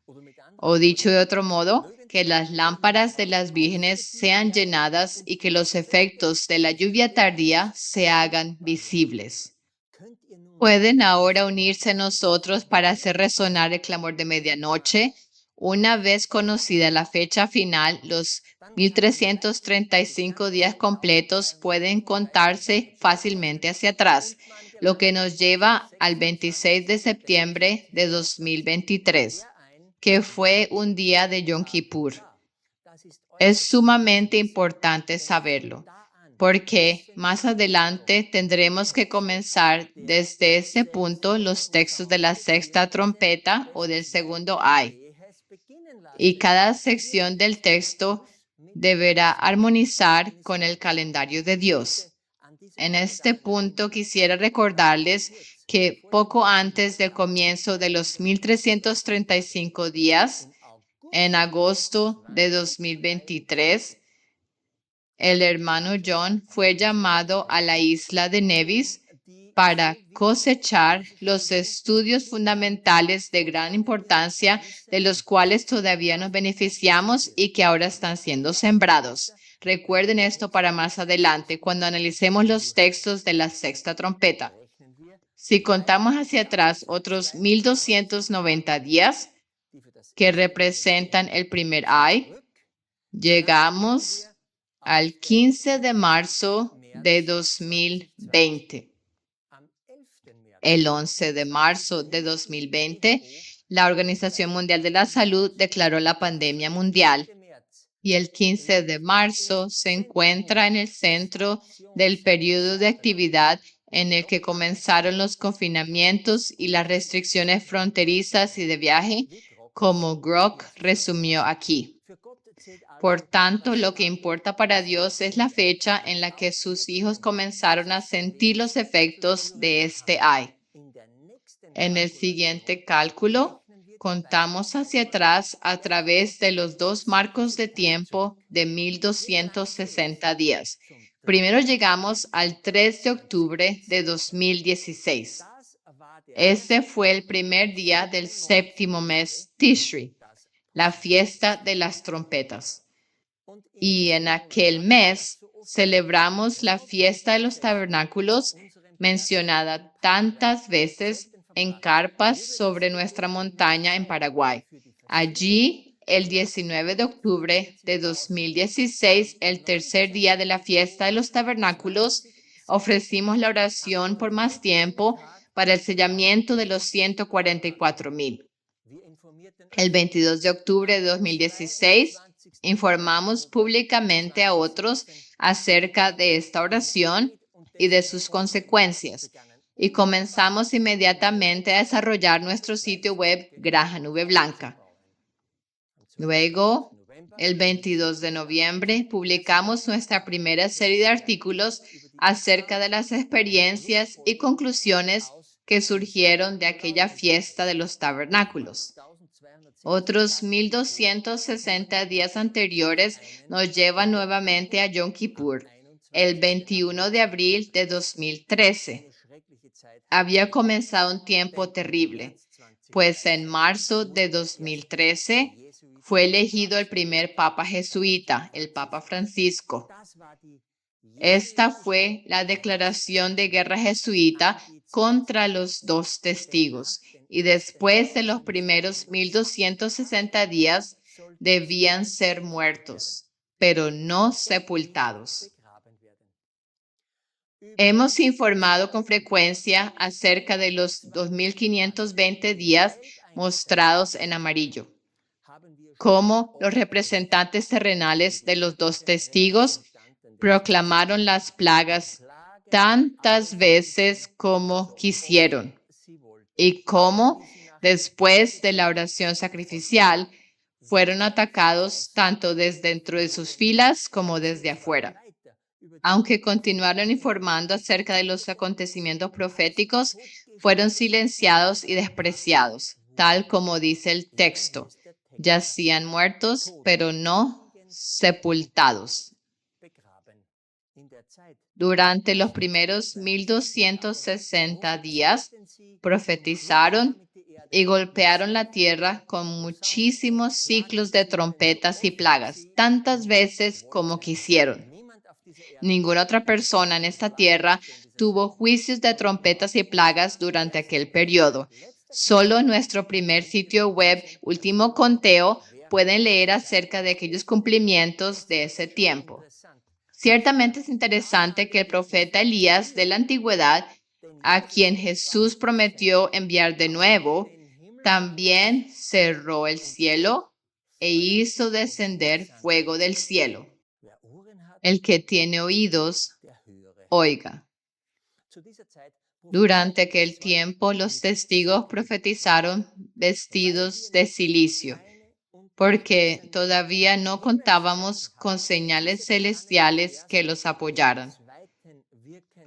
O dicho de otro modo, que las lámparas de las vírgenes sean llenadas y que los efectos de la lluvia tardía se hagan visibles. Pueden ahora unirse a nosotros para hacer resonar el clamor de medianoche. Una vez conocida la fecha final, los 1335 días completos pueden contarse fácilmente hacia atrás, lo que nos lleva al 26 de septiembre de 2023, que fue un día de Yom Kippur. Es sumamente importante saberlo, porque más adelante tendremos que comenzar desde ese punto los textos de la sexta trompeta o del segundo ay. Y cada sección del texto deberá armonizar con el calendario de Dios. En este punto quisiera recordarles que poco antes del comienzo de los 1335 días, en agosto de 2023, el hermano John fue llamado a la isla de Nevis para cosechar los estudios fundamentales de gran importancia de los cuales todavía nos beneficiamos y que ahora están siendo sembrados. Recuerden esto para más adelante cuando analicemos los textos de la sexta trompeta. Si contamos hacia atrás otros 1290 días que representan el primer ay, llegamos al 15 de marzo de 2020. El 11 de marzo de 2020, la Organización Mundial de la Salud declaró la pandemia mundial y el 15 de marzo se encuentra en el centro del periodo de actividad en el que comenzaron los confinamientos y las restricciones fronterizas y de viaje, como Grock resumió aquí. Por tanto, lo que importa para Dios es la fecha en la que sus hijos comenzaron a sentir los efectos de este ay. En el siguiente cálculo, contamos hacia atrás a través de los dos marcos de tiempo de 1260 días. Primero llegamos al 3 de octubre de 2016. Ese fue el primer día del séptimo mes Tishri, la fiesta de las trompetas. Y en aquel mes celebramos la fiesta de los tabernáculos mencionada tantas veces en carpas sobre nuestra montaña en Paraguay. Allí, el 19 de octubre de 2016, el tercer día de la fiesta de los tabernáculos, ofrecimos la oración por más tiempo para el sellamiento de los 144,000. El 22 de octubre de 2016, informamos públicamente a otros acerca de esta oración y de sus consecuencias y comenzamos inmediatamente a desarrollar nuestro sitio web Graja Nube Blanca. Luego, el 22 de noviembre, publicamos nuestra primera serie de artículos acerca de las experiencias y conclusiones que surgieron de aquella fiesta de los tabernáculos. Otros 1260 días anteriores nos llevan nuevamente a Yom Kippur, el 21 de abril de 2013. Había comenzado un tiempo terrible, pues en marzo de 2013 fue elegido el primer papa jesuita, el Papa Francisco. Esta fue la declaración de guerra jesuita contra los dos testigos, y después de los primeros 1260 días debían ser muertos, pero no sepultados. Hemos informado con frecuencia acerca de los 2520 días mostrados en amarillo, cómo los representantes terrenales de los dos testigos proclamaron las plagas tantas veces como quisieron. Y cómo, después de la oración sacrificial, fueron atacados tanto desde dentro de sus filas como desde afuera. Aunque continuaron informando acerca de los acontecimientos proféticos, fueron silenciados y despreciados, tal como dice el texto. Yacían muertos, pero no sepultados. Durante los primeros 1260 días, profetizaron y golpearon la tierra con muchísimos ciclos de trompetas y plagas, tantas veces como quisieron. Ninguna otra persona en esta tierra tuvo juicios de trompetas y plagas durante aquel periodo. Solo en nuestro primer sitio web, Último Conteo, pueden leer acerca de aquellos cumplimientos de ese tiempo. Ciertamente es interesante que el profeta Elías de la antigüedad, a quien Jesús prometió enviar de nuevo, también cerró el cielo e hizo descender fuego del cielo. El que tiene oídos, oiga. Durante aquel tiempo los testigos profetizaron vestidos de silicio, porque todavía no contábamos con señales celestiales que los apoyaran.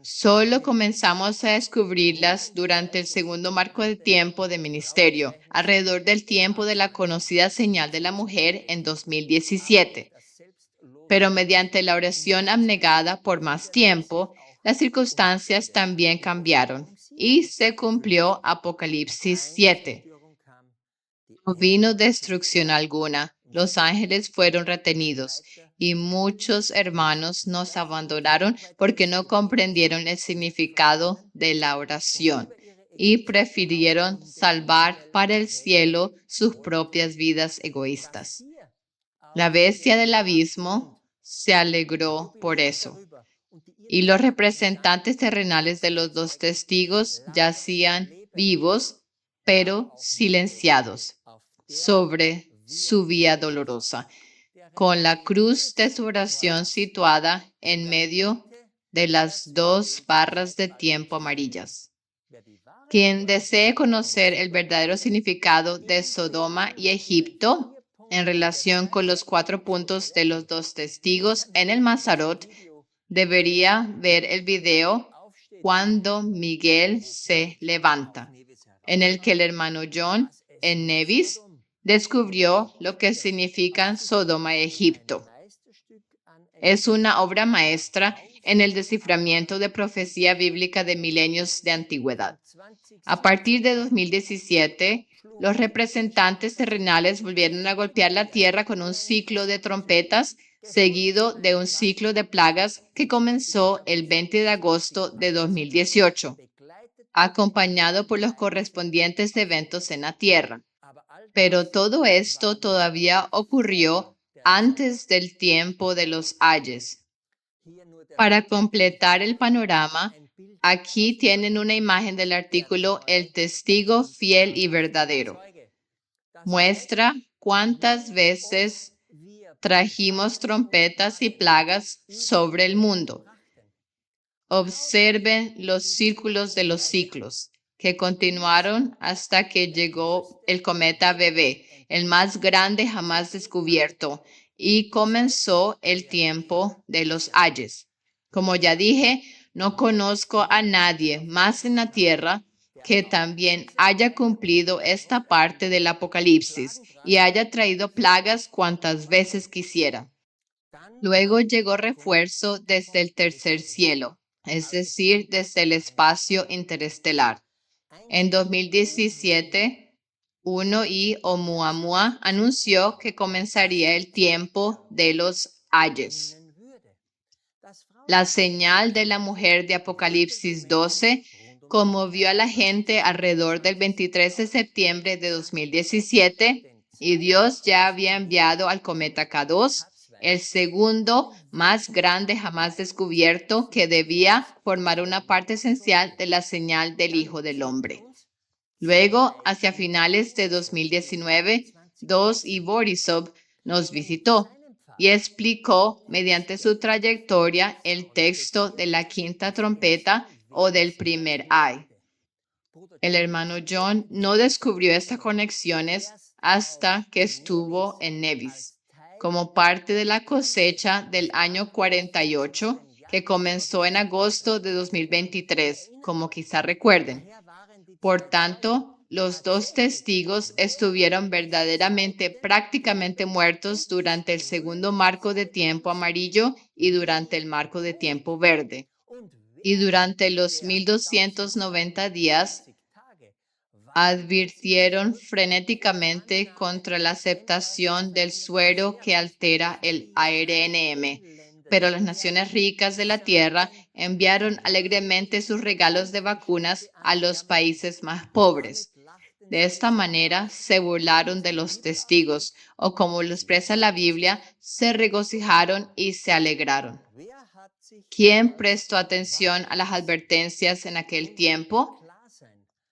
Solo comenzamos a descubrirlas durante el segundo marco de tiempo de ministerio, alrededor del tiempo de la conocida señal de la mujer en 2017. Pero mediante la oración abnegada por más tiempo, las circunstancias también cambiaron y se cumplió Apocalipsis 7. No vino destrucción alguna, los ángeles fueron retenidos y muchos hermanos nos abandonaron porque no comprendieron el significado de la oración y prefirieron salvar para el cielo sus propias vidas egoístas. La bestia del abismo se alegró por eso. Y los representantes terrenales de los dos testigos yacían vivos, pero silenciados, sobre su vía dolorosa, con la cruz de su oración situada en medio de las dos barras de tiempo amarillas. Quien desee conocer el verdadero significado de Sodoma y Egipto en relación con los 4 puntos de los dos testigos en el Mazarot, debería ver el video Cuando Miguel se levanta, en el que el hermano John en Nevis descubrió lo que significan Sodoma y Egipto. Es una obra maestra en el desciframiento de profecía bíblica de milenios de antigüedad. A partir de 2017, los representantes terrenales volvieron a golpear la tierra con un ciclo de trompetas, seguido de un ciclo de plagas que comenzó el 20 de agosto de 2018, acompañado por los correspondientes eventos en la tierra. Pero todo esto todavía ocurrió antes del tiempo de los ayes. Para completar el panorama, aquí tienen una imagen del artículo El testigo fiel y verdadero. Muestra cuántas veces trajimos trompetas y plagas sobre el mundo. Observen los círculos de los ciclos, que continuaron hasta que llegó el cometa Bebé, el más grande jamás descubierto, y comenzó el tiempo de los ayes. Como ya dije, no conozco a nadie más en la tierra que también haya cumplido esta parte del Apocalipsis y haya traído plagas cuantas veces quisiera. Luego llegó refuerzo desde el tercer cielo, es decir, desde el espacio interestelar. En 2017, y Oumuamua anunció que comenzaría el tiempo de los ayes. La señal de la mujer de Apocalipsis 12 conmovió a la gente alrededor del 23 de septiembre de 2017 y Dios ya había enviado al cometa K2, el segundo más grande jamás descubierto, que debía formar una parte esencial de la señal del Hijo del Hombre. Luego, hacia finales de 2019, y Borisov nos visitó. y explicó mediante su trayectoria el texto de la quinta trompeta o del primer ay. El hermano John no descubrió estas conexiones hasta que estuvo en Nevis, como parte de la cosecha del año 48, que comenzó en agosto de 2023, como quizá recuerden. Por tanto, los dos testigos estuvieron verdaderamente prácticamente muertos durante el segundo marco de tiempo amarillo y durante el marco de tiempo verde. Y durante los 1290 días advirtieron frenéticamente contra la aceptación del suero que altera el ARNM, pero las naciones ricas de la tierra enviaron alegremente sus regalos de vacunas a los países más pobres. De esta manera se burlaron de los testigos, o como lo expresa la Biblia, se regocijaron y se alegraron. ¿Quién prestó atención a las advertencias en aquel tiempo?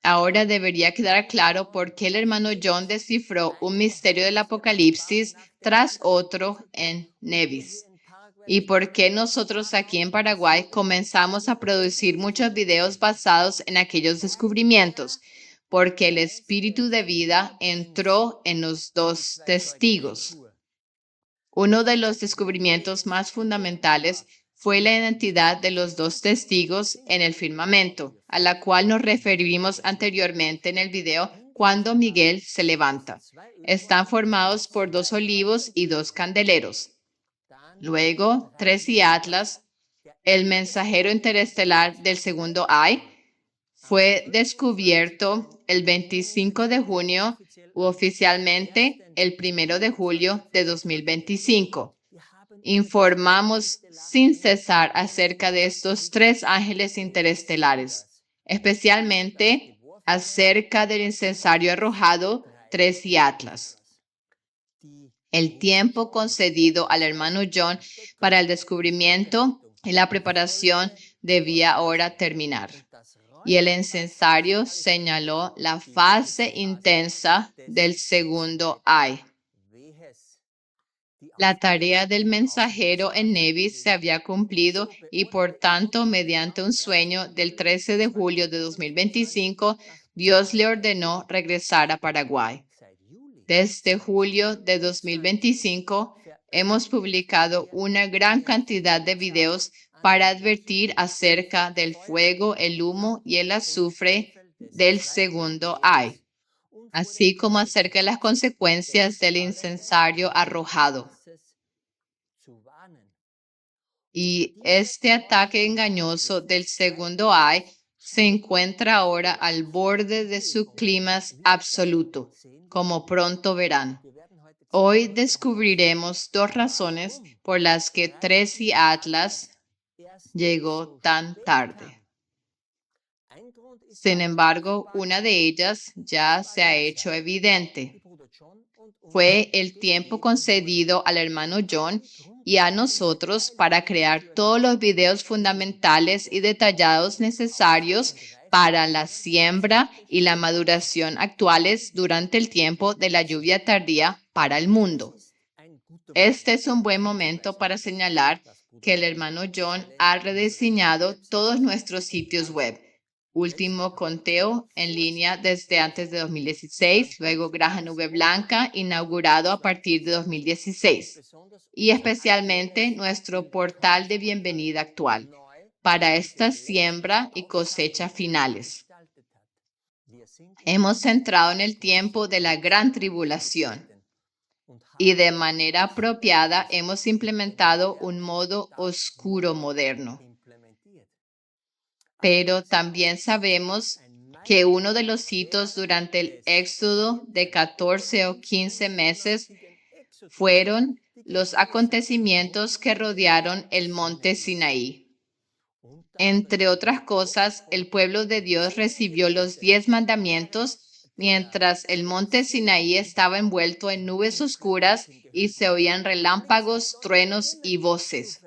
Ahora debería quedar claro por qué el hermano John descifró un misterio del Apocalipsis tras otro en Nevis. Y por qué nosotros aquí en Paraguay comenzamos a producir muchos videos basados en aquellos descubrimientos. Porque el espíritu de vida entró en los dos testigos. Uno de los descubrimientos más fundamentales fue la identidad de los dos testigos en el firmamento, a la cual nos referimos anteriormente en el video cuando Miguel se levanta. Están formados por dos olivos y dos candeleros. Luego, Tres y Atlas, el mensajero interestelar del segundo ay, fue descubierto el 25 de junio u oficialmente el 1 de julio de 2025. Informamos sin cesar acerca de estos tres ángeles interestelares, especialmente acerca del incensario arrojado, Tres y Atlas. El tiempo concedido al hermano John para el descubrimiento y la preparación debía ahora terminar. Y el incensario señaló la fase intensa del segundo ay. La tarea del mensajero en Nevis se había cumplido y por tanto, mediante un sueño del 13 de julio de 2025, Dios le ordenó regresar a Paraguay. Desde julio de 2025, hemos publicado una gran cantidad de videos para advertir acerca del fuego, el humo y el azufre del segundo ay, así como acerca de las consecuencias del incensario arrojado. Y este ataque engañoso del segundo ay se encuentra ahora al borde de su clímax absoluto, como pronto verán. Hoy descubriremos dos razones por las que Tres y Atlas llegó tan tarde. Sin embargo, una de ellas ya se ha hecho evidente. Fue el tiempo concedido al hermano John y a nosotros para crear todos los videos fundamentales y detallados necesarios para la siembra y la maduración actuales durante el tiempo de la lluvia tardía para el mundo. Este es un buen momento para señalar que el hermano John ha rediseñado todos nuestros sitios web. Último conteo en línea desde antes de 2016, luego Graja Nube Blanca, inaugurado a partir de 2016, y especialmente nuestro portal de bienvenida actual para esta siembra y cosecha finales. Hemos entrado en el tiempo de la gran tribulación y de manera apropiada hemos implementado un modo oscuro moderno. Pero también sabemos que uno de los hitos durante el éxodo de 14 o 15 meses fueron los acontecimientos que rodearon el monte Sinaí. Entre otras cosas, el pueblo de Dios recibió los 10 mandamientos mientras el monte Sinaí estaba envuelto en nubes oscuras y se oían relámpagos, truenos y voces.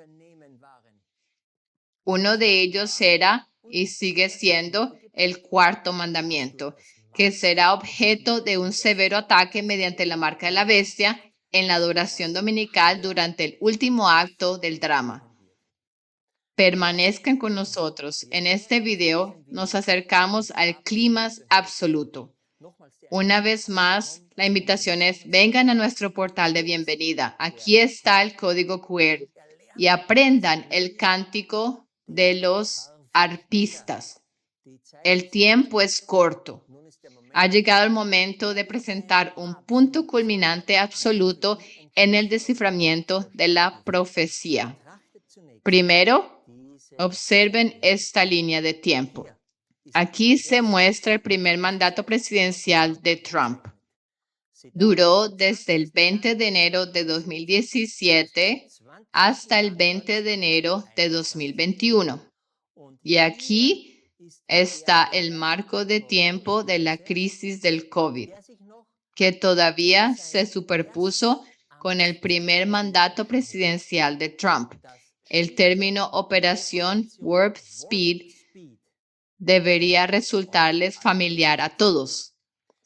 Uno de ellos era y sigue siendo el cuarto mandamiento, que será objeto de un severo ataque mediante la marca de la bestia en la adoración dominical durante el último acto del drama. Permanezcan con nosotros. En este video nos acercamos al clímax absoluto. Una vez más, la invitación es: vengan a nuestro portal de bienvenida. Aquí está el código QR y aprendan el cántico de los arpistas. El tiempo es corto. Ha llegado el momento de presentar un punto culminante absoluto en el desciframiento de la profecía. Primero, observen esta línea de tiempo. Aquí se muestra el primer mandato presidencial de Trump. Duró desde el 20 de enero de 2017 hasta el 20 de enero de 2021. Y aquí está el marco de tiempo de la crisis del COVID, que todavía se superpuso con el primer mandato presidencial de Trump. El término Operación Warp Speed debería resultarles familiar a todos.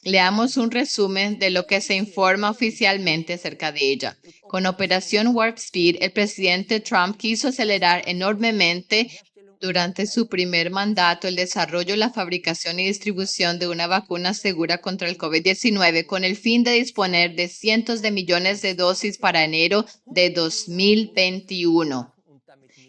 Leamos un resumen de lo que se informa oficialmente acerca de ella. Con Operación Warp Speed, el presidente Trump quiso acelerar enormemente durante su primer mandato el desarrollo, la fabricación y distribución de una vacuna segura contra el COVID-19 con el fin de disponer de cientos de millones de dosis para enero de 2021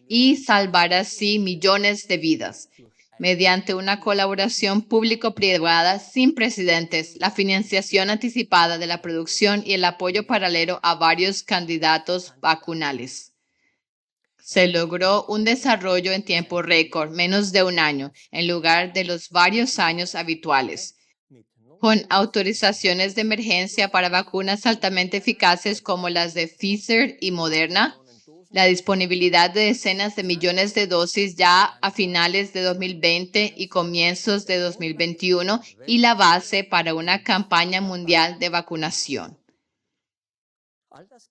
y salvar así millones de vidas. Mediante una colaboración público-privada sin precedentes, la financiación anticipada de la producción y el apoyo paralelo a varios candidatos vacunales. Se logró un desarrollo en tiempo récord, menos de un año, en lugar de los varios años habituales, con autorizaciones de emergencia para vacunas altamente eficaces como las de Pfizer y Moderna, la disponibilidad de decenas de millones de dosis ya a finales de 2020 y comienzos de 2021 y la base para una campaña mundial de vacunación.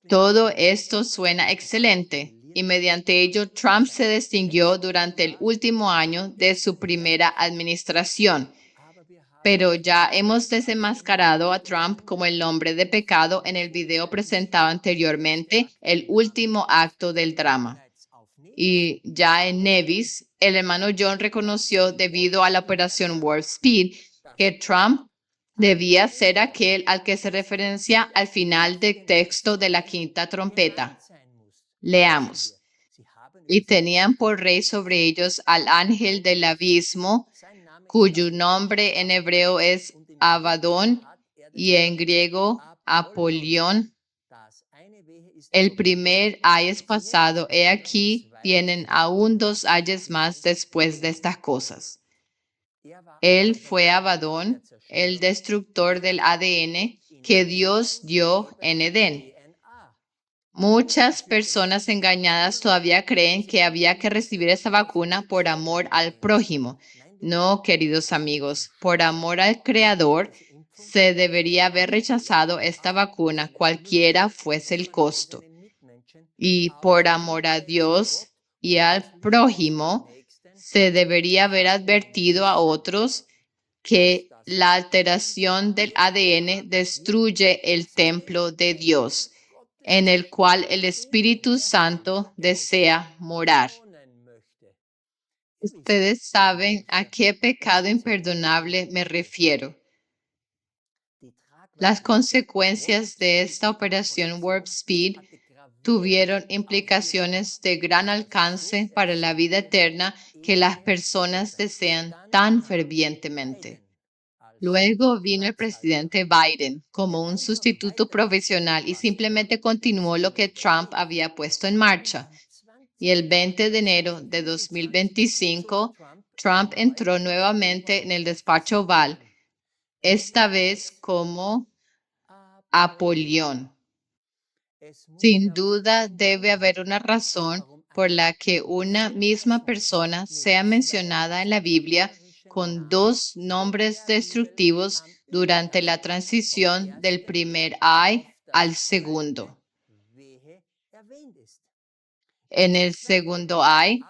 Todo esto suena excelente y mediante ello Trump se distinguió durante el último año de su primera administración. Pero ya hemos desenmascarado a Trump como el hombre de pecado en el video presentado anteriormente, el último acto del drama. Y ya en Nevis, el hermano John reconoció, debido a la operación Warp Speed, que Trump debía ser aquel al que se referencia al final del texto de la quinta trompeta. Leamos. Y tenían por rey sobre ellos al ángel del abismo, cuyo nombre en hebreo es Abadón y en griego Apolión. El primer ay es pasado, he aquí vienen aún 2 ayes más después de estas cosas. Él fue Abadón, el destructor del ADN que Dios dio en Edén. Muchas personas engañadas todavía creen que había que recibir esa vacuna por amor al prójimo. No, queridos amigos, por amor al Creador, se debería haber rechazado esta vacuna, cualquiera fuese el costo. Y por amor a Dios y al prójimo, se debería haber advertido a otros que la alteración del ADN destruye el templo de Dios, en el cual el Espíritu Santo desea morar. Ustedes saben a qué pecado imperdonable me refiero. Las consecuencias de esta operación Warp Speed tuvieron implicaciones de gran alcance para la vida eterna que las personas desean tan fervientemente. Luego vino el presidente Biden como un sustituto profesional y simplemente continuó lo que Trump había puesto en marcha. Y el 20 de enero de 2025, Trump entró nuevamente en el despacho Oval, esta vez como Apolión. Sin duda debe haber una razón por la que una misma persona sea mencionada en la Biblia con 2 nombres destructivos durante la transición del primer ay al segundo. En el segundo ay,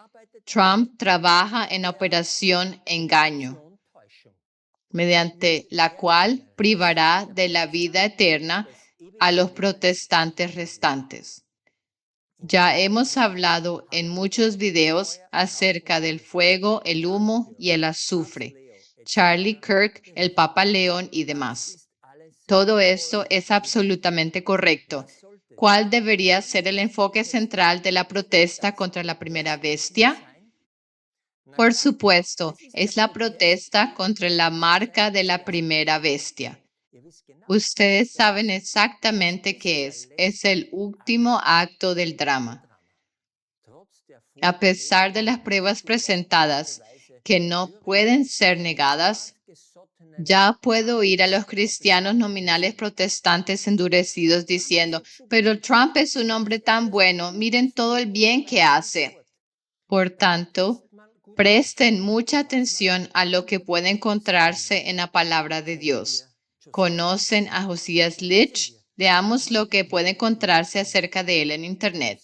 Trump trabaja en Operación Engaño, mediante la cual privará de la vida eterna a los protestantes restantes. Ya hemos hablado en muchos videos acerca del fuego, el humo y el azufre. Charlie Kirk, el Papa León y demás. Todo esto es absolutamente correcto. ¿Cuál debería ser el enfoque central de la protesta contra la primera bestia? Por supuesto, es la protesta contra la marca de la primera bestia. Ustedes saben exactamente qué es. Es el último acto del drama. A pesar de las pruebas presentadas que no pueden ser negadas, ya puedo oír a los cristianos nominales protestantes endurecidos diciendo, pero Trump es un hombre tan bueno, miren todo el bien que hace. Por tanto, presten mucha atención a lo que puede encontrarse en la palabra de Dios. ¿Conocen a Josias Litch? Veamos lo que puede encontrarse acerca de él en Internet.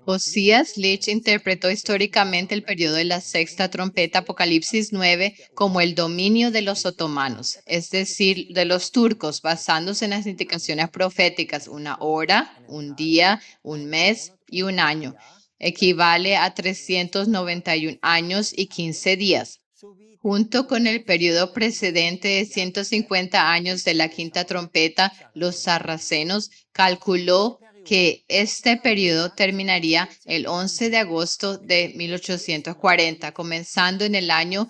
Josías Litch interpretó históricamente el periodo de la sexta trompeta Apocalipsis 9 como el dominio de los otomanos, es decir, de los turcos, basándose en las indicaciones proféticas, una hora, un día, un mes y un año. Equivale a 391 años y 15 días. Junto con el periodo precedente de 150 años de la quinta trompeta, los sarracenos calculó que este periodo terminaría el 11 de agosto de 1840, comenzando en el año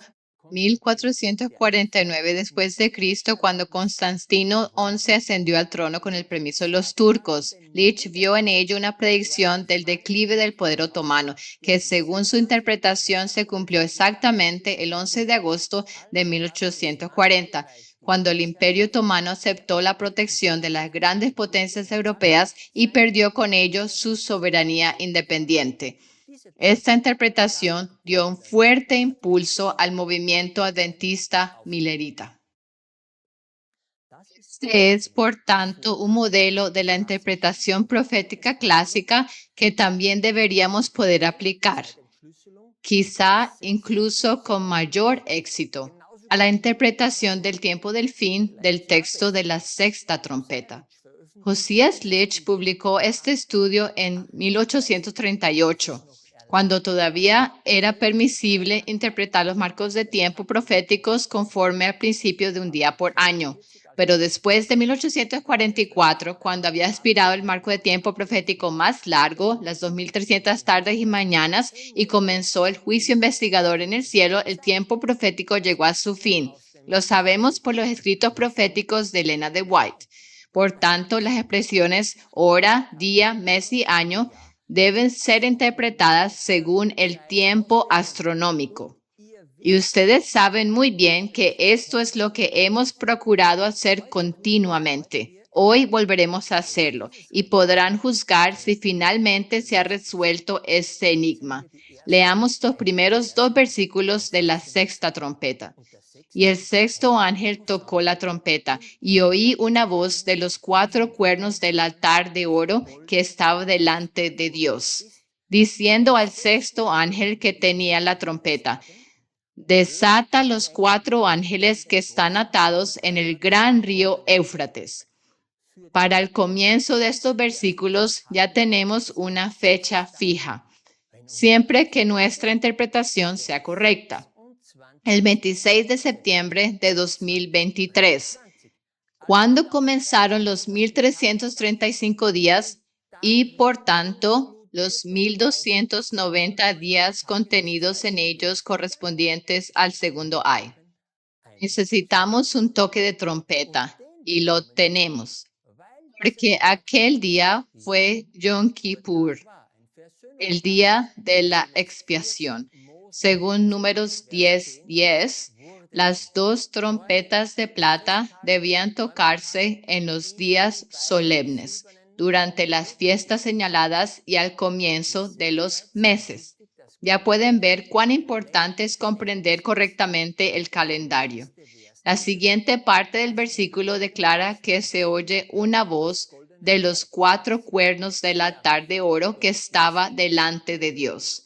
1449 después de Cristo, cuando Constantino XI ascendió al trono con el permiso de los turcos. Litch vio en ello una predicción del declive del poder otomano, que según su interpretación se cumplió exactamente el 11 de agosto de 1840, cuando el Imperio Otomano aceptó la protección de las grandes potencias europeas y perdió con ello su soberanía independiente. Esta interpretación dio un fuerte impulso al movimiento adventista milerita. Este es, por tanto, un modelo de la interpretación profética clásica que también deberíamos poder aplicar, quizá incluso con mayor éxito, a la interpretación del tiempo del fin del texto de la sexta trompeta. Josías Litch publicó este estudio en 1838, cuando todavía era permisible interpretar los marcos de tiempo proféticos conforme al principio de un día por año. Pero después de 1844, cuando había expirado el marco de tiempo profético más largo, las 2300 tardes y mañanas, y comenzó el juicio investigador en el cielo, el tiempo profético llegó a su fin. Lo sabemos por los escritos proféticos de Elena de White. Por tanto, las expresiones hora, día, mes y año deben ser interpretadas según el tiempo astronómico. Y ustedes saben muy bien que esto es lo que hemos procurado hacer continuamente. Hoy volveremos a hacerlo y podrán juzgar si finalmente se ha resuelto este enigma. Leamos los primeros dos versículos de la sexta trompeta. Y el sexto ángel tocó la trompeta, y oí una voz de los cuatro cuernos del altar de oro que estaba delante de Dios, diciendo al sexto ángel que tenía la trompeta: desata los cuatro ángeles que están atados en el gran río Éufrates. Para el comienzo de estos versículos ya tenemos una fecha fija, siempre que nuestra interpretación sea correcta. El 26 de septiembre de 2023, cuando comenzaron los 1335 días y, por tanto, los 1290 días contenidos en ellos correspondientes al segundo ay. Necesitamos un toque de trompeta y lo tenemos, porque aquel día fue Yom Kippur, el día de la expiación. Según Números 10:10, las dos trompetas de plata debían tocarse en los días solemnes, durante las fiestas señaladas y al comienzo de los meses. Ya pueden ver cuán importante es comprender correctamente el calendario. La siguiente parte del versículo declara que se oye una voz de los cuatro cuernos del altar de oro que estaba delante de Dios.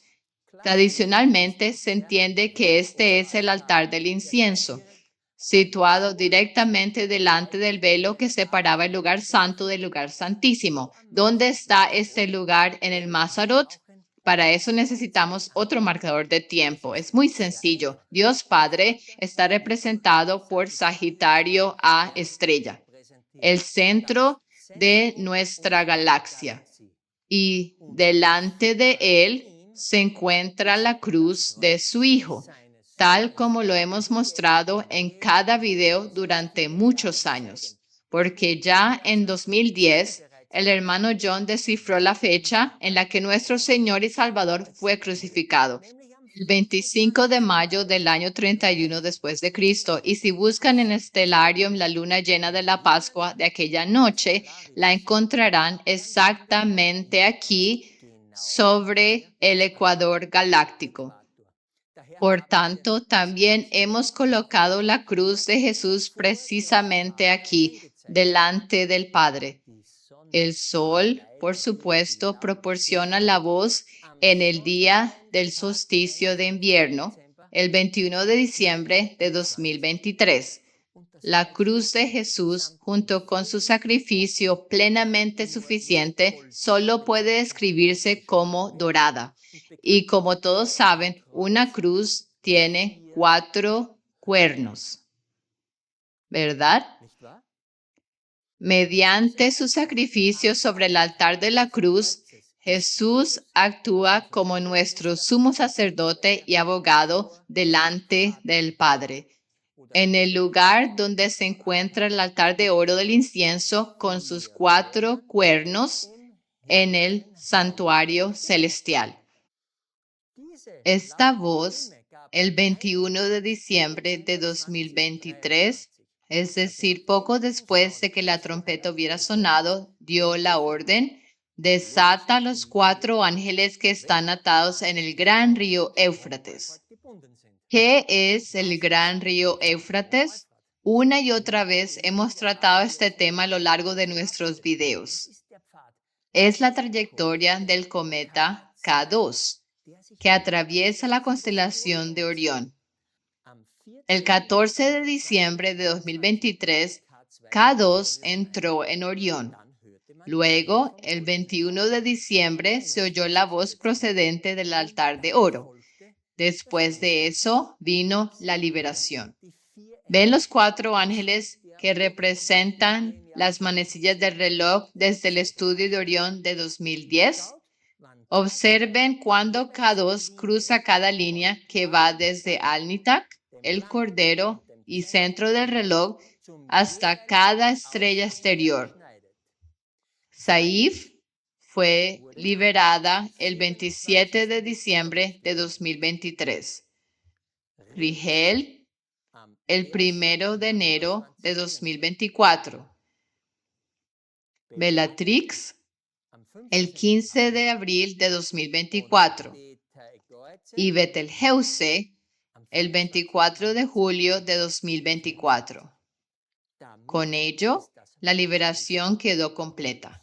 Tradicionalmente se entiende que este es el altar del incienso. situado directamente delante del velo que separaba el lugar santo del lugar santísimo. ¿Dónde está este lugar en el Mazarot? Para eso necesitamos otro marcador de tiempo. Es muy sencillo. Dios Padre está representado por Sagitario A estrella, el centro de nuestra galaxia. Y delante de él se encuentra la cruz de su Hijo, tal como lo hemos mostrado en cada video durante muchos años, porque ya en 2010 el hermano John descifró la fecha en la que nuestro Señor y Salvador fue crucificado. El 25 de mayo del año 31 después de Cristo, y si buscan en Stellarium la luna llena de la Pascua de aquella noche, la encontrarán exactamente aquí sobre el ecuador galáctico. Por tanto, también hemos colocado la cruz de Jesús precisamente aquí, delante del Padre. El sol, por supuesto, proporciona la voz en el día del solsticio de invierno, el 21 de diciembre de 2023. La cruz de Jesús, junto con su sacrificio plenamente suficiente, solo puede describirse como dorada. Y como todos saben, una cruz tiene 4 cuernos, ¿verdad? Mediante su sacrificio sobre el altar de la cruz, Jesús actúa como nuestro sumo sacerdote y abogado delante del Padre. En el lugar donde se encuentra el altar de oro del incienso con sus 4 cuernos en el santuario celestial. Esta voz, el 21 de diciembre de 2023, es decir, poco después de que la trompeta hubiera sonado, dio la orden: desata a los 4 ángeles que están atados en el gran río Éufrates. ¿Qué es el gran río Éufrates? Una y otra vez hemos tratado este tema a lo largo de nuestros videos. Es la trayectoria del cometa K2, que atraviesa la constelación de Orión. El 14 de diciembre de 2023, K2 entró en Orión. Luego, el 21 de diciembre, se oyó la voz procedente del altar de oro. Después de eso, vino la liberación. ¿Ven los 4 ángeles que representan las manecillas del reloj desde el estudio de Orión de 2010? Observen cuando K2 cruza cada línea que va desde Alnitak, el Cordero y centro del reloj, hasta cada estrella exterior. Saif fue liberada el 27 de diciembre de 2023. Rigel, el 1 de enero de 2024. Bellatrix, el 15 de abril de 2024. Y Betelgeuse, el 24 de julio de 2024. Con ello, la liberación quedó completa.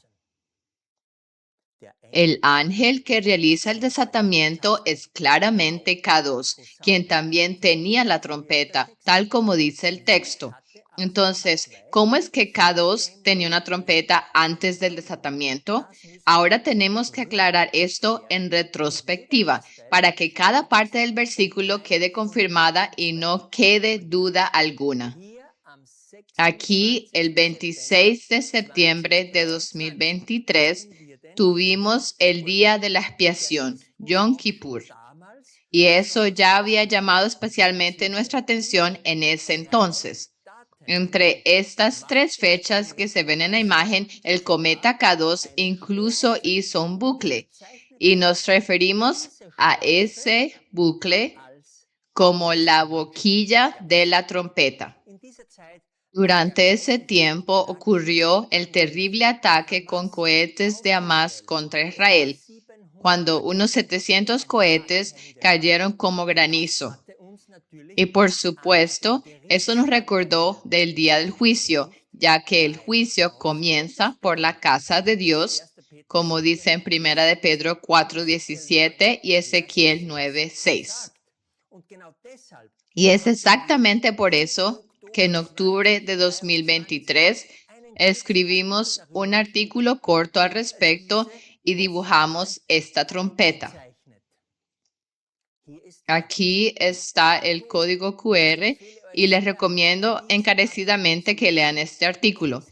El ángel que realiza el desatamiento es claramente K2, quien también tenía la trompeta, tal como dice el texto. Entonces, ¿cómo es que K2 tenía una trompeta antes del desatamiento? Ahora tenemos que aclarar esto en retrospectiva, para que cada parte del versículo quede confirmada y no quede duda alguna. Aquí, el 26 de septiembre de 2023, tuvimos el día de la expiación, Yom Kippur, y eso ya había llamado especialmente nuestra atención en ese entonces. Entre estas 3 fechas que se ven en la imagen, el cometa K2 incluso hizo un bucle, y nos referimos a ese bucle como la boquilla de la trompeta. Durante ese tiempo ocurrió el terrible ataque con cohetes de Hamas contra Israel, cuando unos 700 cohetes cayeron como granizo. Y por supuesto, eso nos recordó del día del juicio, ya que el juicio comienza por la casa de Dios, como dice en 1 de Pedro 4:17 y Ezequiel 9:6. Y es exactamente por eso que en octubre de 2023 escribimos un artículo corto al respecto y dibujamos esta trompeta. Aquí está el código QR y les recomiendo encarecidamente que lean este artículo.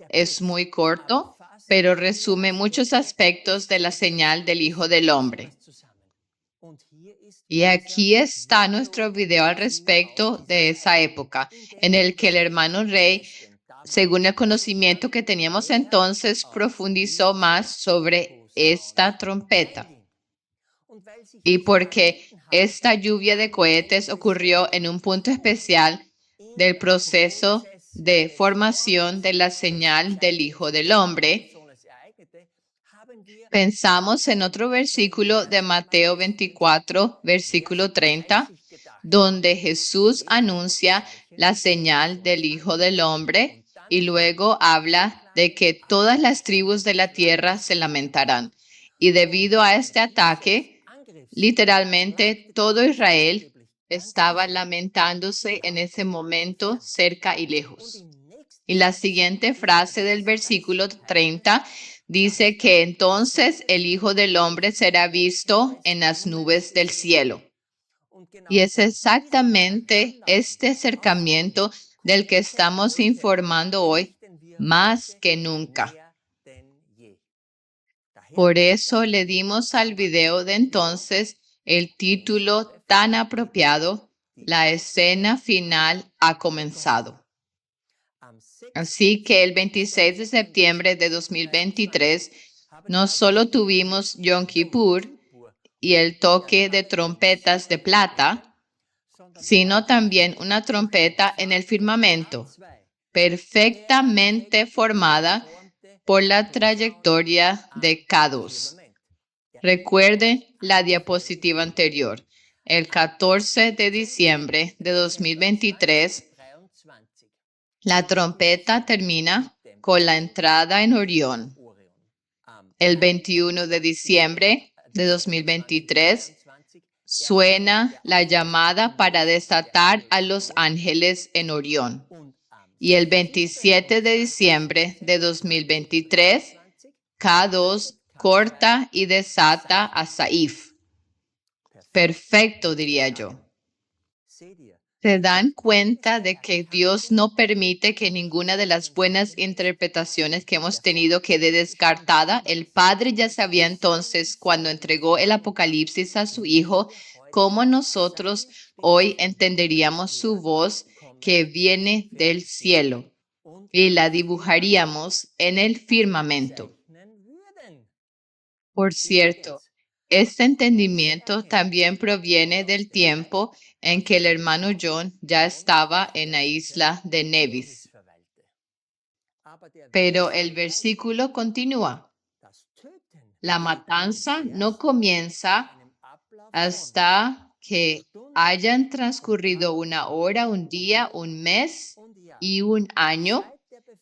Es muy corto, pero resume muchos aspectos de la señal del Hijo del Hombre. Y aquí está nuestro video al respecto de esa época, en el que el hermano Rey, según el conocimiento que teníamos entonces, profundizó más sobre esta trompeta. Y porque esta lluvia de cohetes ocurrió en un punto especial del proceso de formación de la señal del Hijo del Hombre, pensamos en otro versículo de Mateo 24, versículo 30, donde Jesús anuncia la señal del Hijo del Hombre y luego habla de que todas las tribus de la tierra se lamentarán. Y debido a este ataque, literalmente todo Israel estaba lamentándose en ese momento cerca y lejos. Y la siguiente frase del versículo 30 dice que entonces el Hijo del Hombre será visto en las nubes del cielo. Y es exactamente este acercamiento del que estamos informando hoy más que nunca. Por eso le dimos al video de entonces el título tan apropiado, La escena final ha comenzado. Así que el 26 de septiembre de 2023 no solo tuvimos Yom Kippur y el toque de trompetas de plata, sino también una trompeta en el firmamento, perfectamente formada por la trayectoria de K2. Recuerden la diapositiva anterior. El 14 de diciembre de 2023, la trompeta termina con la entrada en Orión. El 21 de diciembre de 2023 suena la llamada para desatar a los ángeles en Orión. Y el 27 de diciembre de 2023, K2 corta y desata a Saif. Perfecto, diría yo. ¿Se dan cuenta de que Dios no permite que ninguna de las buenas interpretaciones que hemos tenido quede descartada? El Padre ya sabía entonces, cuando entregó el Apocalipsis a su Hijo, cómo nosotros hoy entenderíamos su voz que viene del cielo y la dibujaríamos en el firmamento. Por cierto, este entendimiento también proviene del tiempo en que el hermano John ya estaba en la isla de Nevis. Pero el versículo continúa. La matanza no comienza hasta que hayan transcurrido una hora, un día, un mes y un año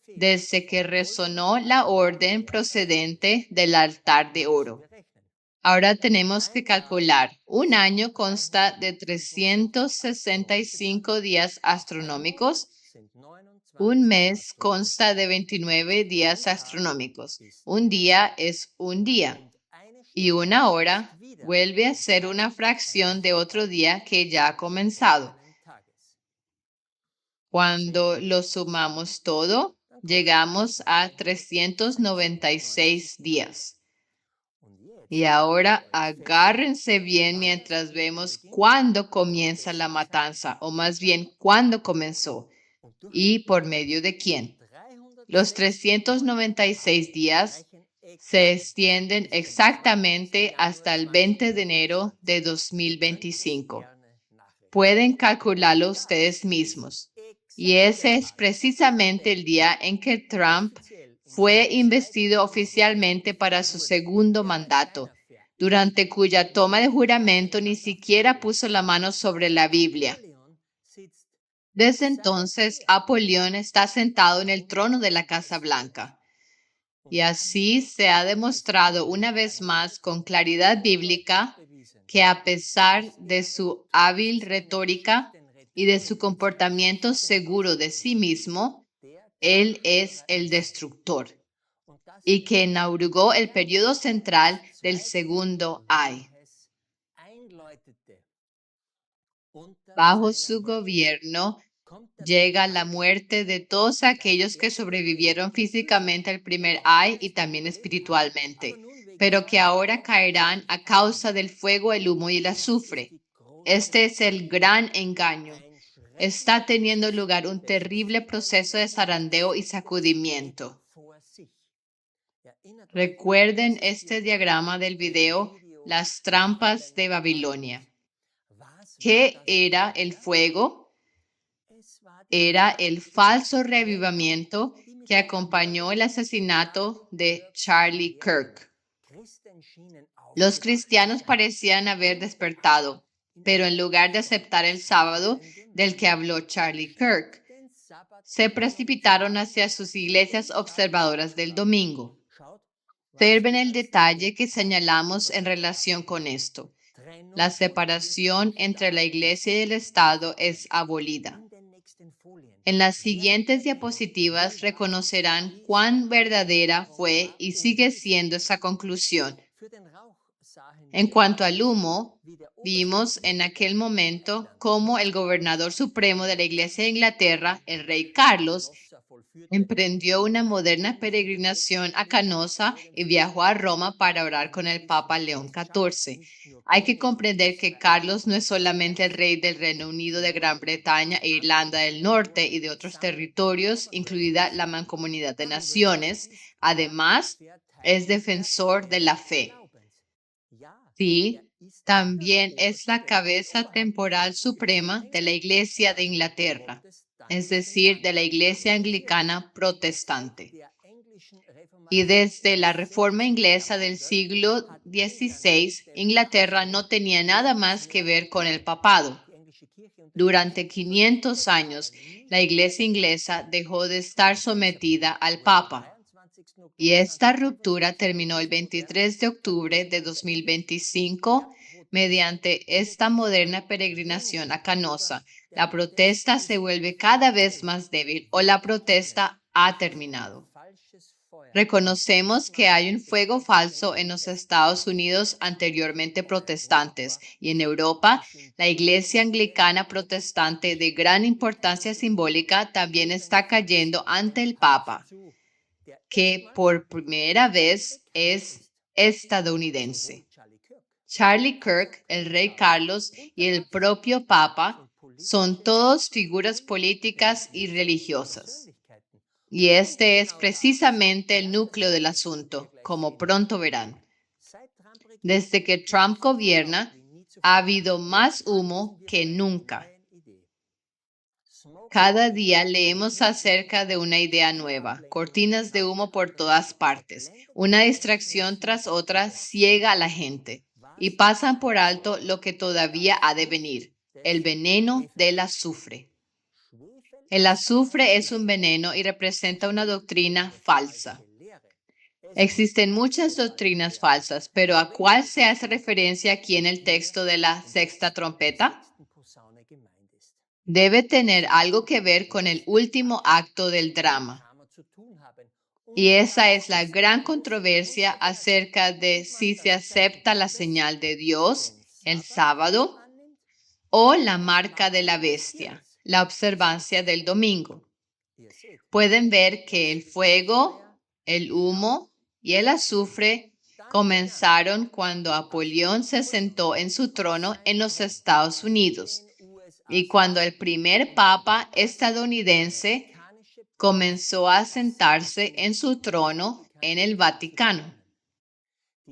desde que resonó la orden procedente del altar de oro. Ahora tenemos que calcular. Un año consta de 365 días astronómicos. Un mes consta de 29 días astronómicos. Un día es un día. Y una hora vuelve a ser una fracción de otro día que ya ha comenzado. Cuando lo sumamos todo, llegamos a 396 días. Y ahora agárrense bien mientras vemos cuándo comienza la matanza, o más bien cuándo comenzó y por medio de quién. Los 396 días se extienden exactamente hasta el 20 de enero de 2025. Pueden calcularlo ustedes mismos. Y ese es precisamente el día en que Trump fue investido oficialmente para su segundo mandato, durante cuya toma de juramento ni siquiera puso la mano sobre la Biblia. Desde entonces, Apolión está sentado en el trono de la Casa Blanca. Y así se ha demostrado una vez más con claridad bíblica que a pesar de su hábil retórica y de su comportamiento seguro de sí mismo, él es el destructor y que inauguró el periodo central del segundo Ay. Bajo su gobierno llega la muerte de todos aquellos que sobrevivieron físicamente al primer Ay y también espiritualmente, pero que ahora caerán a causa del fuego, el humo y el azufre. Este es el gran engaño. Está teniendo lugar un terrible proceso de zarandeo y sacudimiento. Recuerden este diagrama del video, las trampas de Babilonia. ¿Qué era el fuego? Era el falso reavivamiento que acompañó el asesinato de Charlie Kirk. Los cristianos parecían haber despertado, pero en lugar de aceptar el sábado del que habló Charlie Kirk, se precipitaron hacia sus iglesias observadoras del domingo. Observen el detalle que señalamos en relación con esto. La separación entre la iglesia y el Estado es abolida. En las siguientes diapositivas reconocerán cuán verdadera fue y sigue siendo esa conclusión. En cuanto al humo, vimos en aquel momento cómo el gobernador supremo de la Iglesia de Inglaterra, el rey Carlos, emprendió una moderna peregrinación a Canosa y viajó a Roma para orar con el Papa León XIV. Hay que comprender que Carlos no es solamente el rey del Reino Unido, de Gran Bretaña e Irlanda del Norte y de otros territorios, incluida la Mancomunidad de Naciones. Además, es defensor de la fe. Sí, también es la cabeza temporal suprema de la Iglesia de Inglaterra, es decir, de la Iglesia Anglicana Protestante. Y desde la Reforma Inglesa del siglo XVI, Inglaterra no tenía nada más que ver con el papado. Durante 500 años, la Iglesia inglesa dejó de estar sometida al Papa. Y esta ruptura terminó el 23 de octubre de 2025 mediante esta moderna peregrinación a Canosa. La protesta se vuelve cada vez más débil o la protesta ha terminado. Reconocemos que hay un fuego falso en los Estados Unidos anteriormente protestantes y en Europa la Iglesia Anglicana Protestante de gran importancia simbólica también está cayendo ante el Papa, que por primera vez es estadounidense. Charlie Kirk, el rey Carlos y el propio Papa son todos figuras políticas y religiosas. Y este es precisamente el núcleo del asunto, como pronto verán. Desde que Trump gobierna, ha habido más humo que nunca. Cada día leemos acerca de una idea nueva, cortinas de humo por todas partes. Una distracción tras otra ciega a la gente y pasan por alto lo que todavía ha de venir, el veneno del azufre. El azufre es un veneno y representa una doctrina falsa. Existen muchas doctrinas falsas, pero ¿a cuál se hace referencia aquí en el texto de la sexta trompeta? Debe tener algo que ver con el último acto del drama. Y esa es la gran controversia acerca de si se acepta la señal de Dios, el sábado, o la marca de la bestia, la observancia del domingo. Pueden ver que el fuego, el humo y el azufre comenzaron cuando Apolión se sentó en su trono en los Estados Unidos y cuando el primer papa estadounidense comenzó a sentarse en su trono en el Vaticano.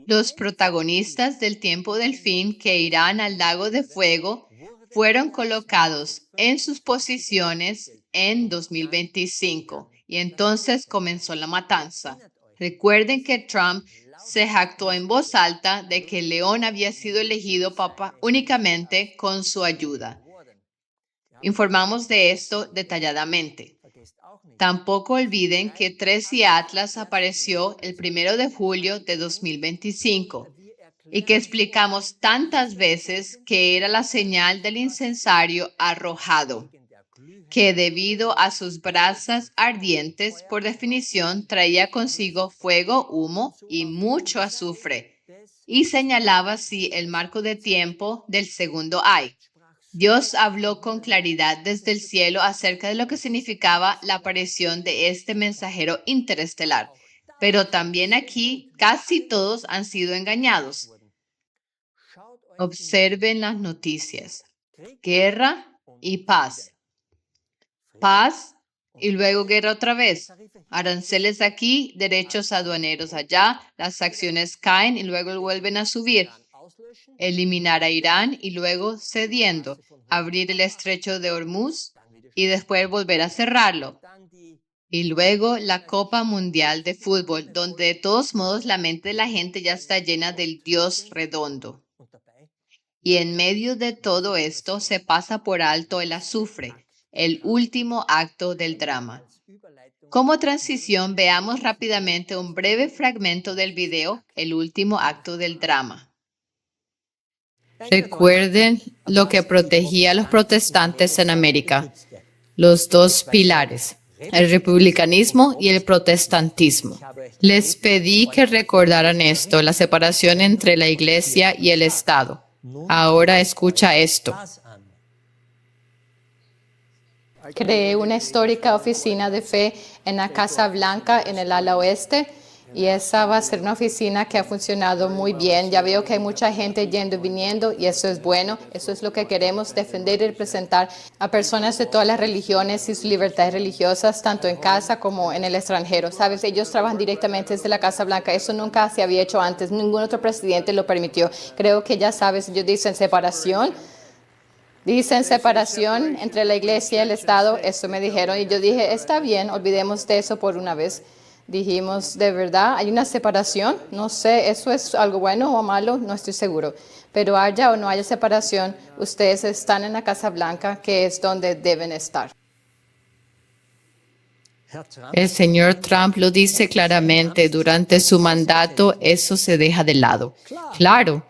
Los protagonistas del tiempo del fin que irán al lago de fuego fueron colocados en sus posiciones en 2025 y entonces comenzó la matanza. Recuerden que Trump se jactó en voz alta de que León había sido elegido papa únicamente con su ayuda. Informamos de esto detalladamente. Tampoco olviden que Tracy Atlas apareció el 1 de julio de 2025 y que explicamos tantas veces que era la señal del incensario arrojado, que debido a sus brasas ardientes, por definición, traía consigo fuego, humo y mucho azufre, y señalaba así el marco de tiempo del segundo ay. Dios habló con claridad desde el cielo acerca de lo que significaba la aparición de este mensajero interestelar. Pero también aquí casi todos han sido engañados. Observen las noticias. Guerra y paz. Paz y luego guerra otra vez. Aranceles aquí, derechos aduaneros allá, las acciones caen y luego vuelven a subir. Eliminar a Irán y luego cediendo, abrir el estrecho de Hormuz y después volver a cerrarlo. Y luego la Copa Mundial de Fútbol, donde de todos modos la mente de la gente ya está llena del Dios redondo. Y en medio de todo esto se pasa por alto el azufre, el último acto del drama. Como transición, veamos rápidamente un breve fragmento del video, el último acto del drama. Recuerden lo que protegía a los protestantes en América, los dos pilares, el republicanismo y el protestantismo. Les pedí que recordaran esto, la separación entre la Iglesia y el Estado. Ahora escucha esto. Creé una histórica oficina de fe en la Casa Blanca en el ala oeste y esa va a ser una oficina que ha funcionado muy bien. Ya veo que hay mucha gente yendo y viniendo y eso es bueno. Eso es lo que queremos, defender y representar a personas de todas las religiones y sus libertades religiosas, tanto en casa como en el extranjero. Sabes, ellos trabajan directamente desde la Casa Blanca. Eso nunca se había hecho antes. Ningún otro presidente lo permitió. Creo que ya sabes, ellos dicen separación. Dicen separación entre la iglesia y el Estado, eso me dijeron y yo dije, está bien, olvidemos de eso por una vez. Dijimos, ¿de verdad hay una separación? No sé, ¿eso es algo bueno o malo? No estoy seguro. Pero haya o no haya separación, ustedes están en la Casa Blanca, que es donde deben estar. El señor Trump lo dice claramente, durante su mandato eso se deja de lado. Claro,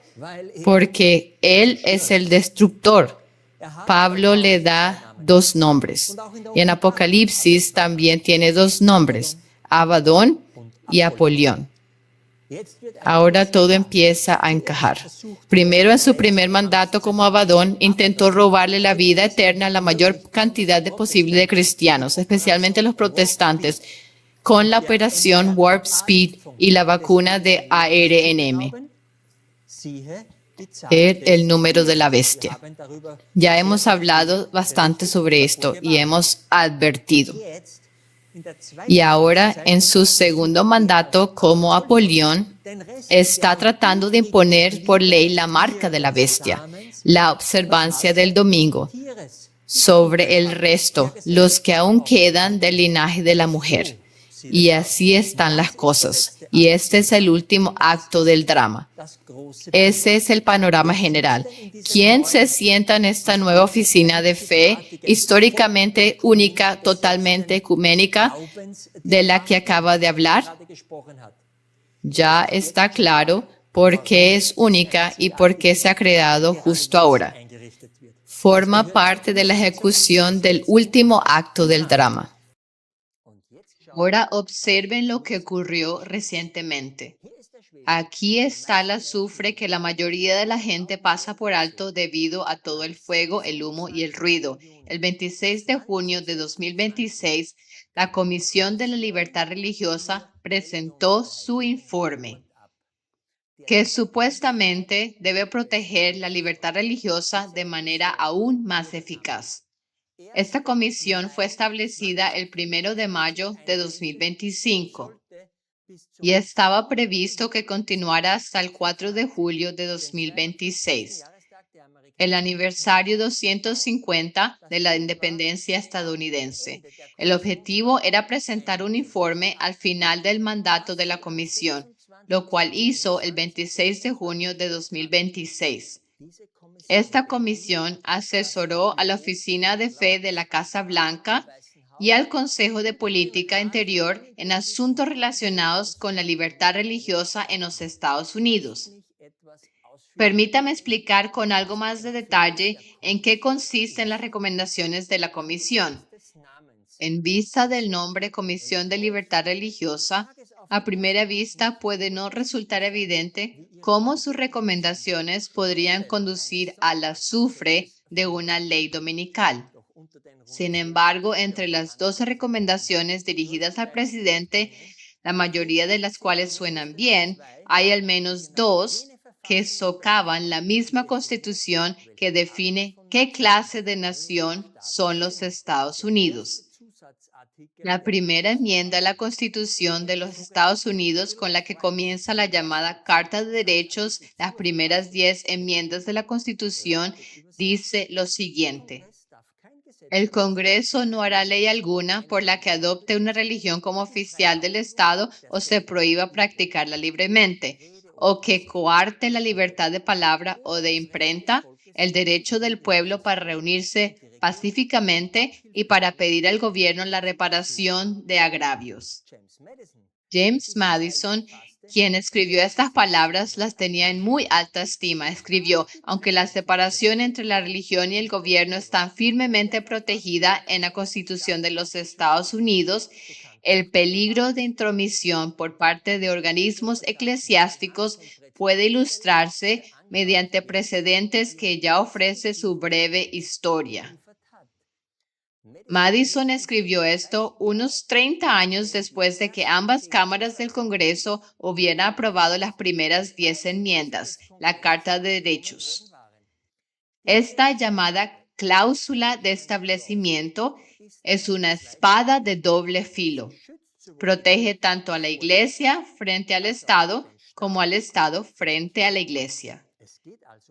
porque él es el destructor. Pablo le da dos nombres. Y en Apocalipsis también tiene dos nombres, Abadón y Apolión. Ahora todo empieza a encajar. Primero, en su primer mandato como Abadón, intentó robarle la vida eterna a la mayor cantidad posible de cristianos, especialmente los protestantes, con la operación Warp Speed y la vacuna de ARNM. El número de la bestia. Ya hemos hablado bastante sobre esto y hemos advertido. Y ahora, en su segundo mandato como Apolión, está tratando de imponer por ley la marca de la bestia, la observancia del domingo, sobre el resto, los que aún quedan del linaje de la mujer. Y así están las cosas. Y este es el último acto del drama. Ese es el panorama general. ¿Quién se sienta en esta nueva oficina de fe, históricamente única, totalmente ecuménica, de la que acaba de hablar? Ya está claro por qué es única y por qué se ha creado justo ahora. Forma parte de la ejecución del último acto del drama. Ahora observen lo que ocurrió recientemente. Aquí está el azufre que la mayoría de la gente pasa por alto debido a todo el fuego, el humo y el ruido. El 26 de junio de 2026, la Comisión de la Libertad Religiosa presentó su informe, que supuestamente debe proteger la libertad religiosa de manera aún más eficaz. Esta comisión fue establecida el 1 de mayo de 2025 y estaba previsto que continuara hasta el 4 de julio de 2026, el aniversario 250 de la independencia estadounidense. El objetivo era presentar un informe al final del mandato de la comisión, lo cual hizo el 26 de junio de 2026. Esta comisión asesoró a la Oficina de Fe de la Casa Blanca y al Consejo de Política Interior en asuntos relacionados con la libertad religiosa en los Estados Unidos. Permítame explicar con algo más de detalle en qué consisten las recomendaciones de la Comisión. En vista del nombre Comisión de Libertad Religiosa, a primera vista puede no resultar evidente cómo sus recomendaciones podrían conducir al azufre de una ley dominical. Sin embargo, entre las 12 recomendaciones dirigidas al presidente, la mayoría de las cuales suenan bien, hay al menos dos que socavan la misma constitución que define qué clase de nación son los Estados Unidos. La primera enmienda a la Constitución de los Estados Unidos, con la que comienza la llamada Carta de Derechos, las primeras 10 enmiendas de la Constitución, dice lo siguiente. El Congreso no hará ley alguna por la que adopte una religión como oficial del Estado o se prohíba practicarla libremente, o que coarte la libertad de palabra o de imprenta, el derecho del pueblo para reunirse pacíficamente y para pedir al gobierno la reparación de agravios. James Madison, quien escribió estas palabras, las tenía en muy alta estima. Escribió, aunque la separación entre la religión y el gobierno está firmemente protegida en la Constitución de los Estados Unidos, el peligro de intromisión por parte de organismos eclesiásticos puede ilustrarse mediante precedentes que ya ofrece su breve historia. Madison escribió esto unos 30 años después de que ambas cámaras del Congreso hubieran aprobado las primeras 10 enmiendas, la Carta de Derechos. Esta llamada cláusula de establecimiento es una espada de doble filo. Protege tanto a la Iglesia frente al Estado como al Estado frente a la Iglesia.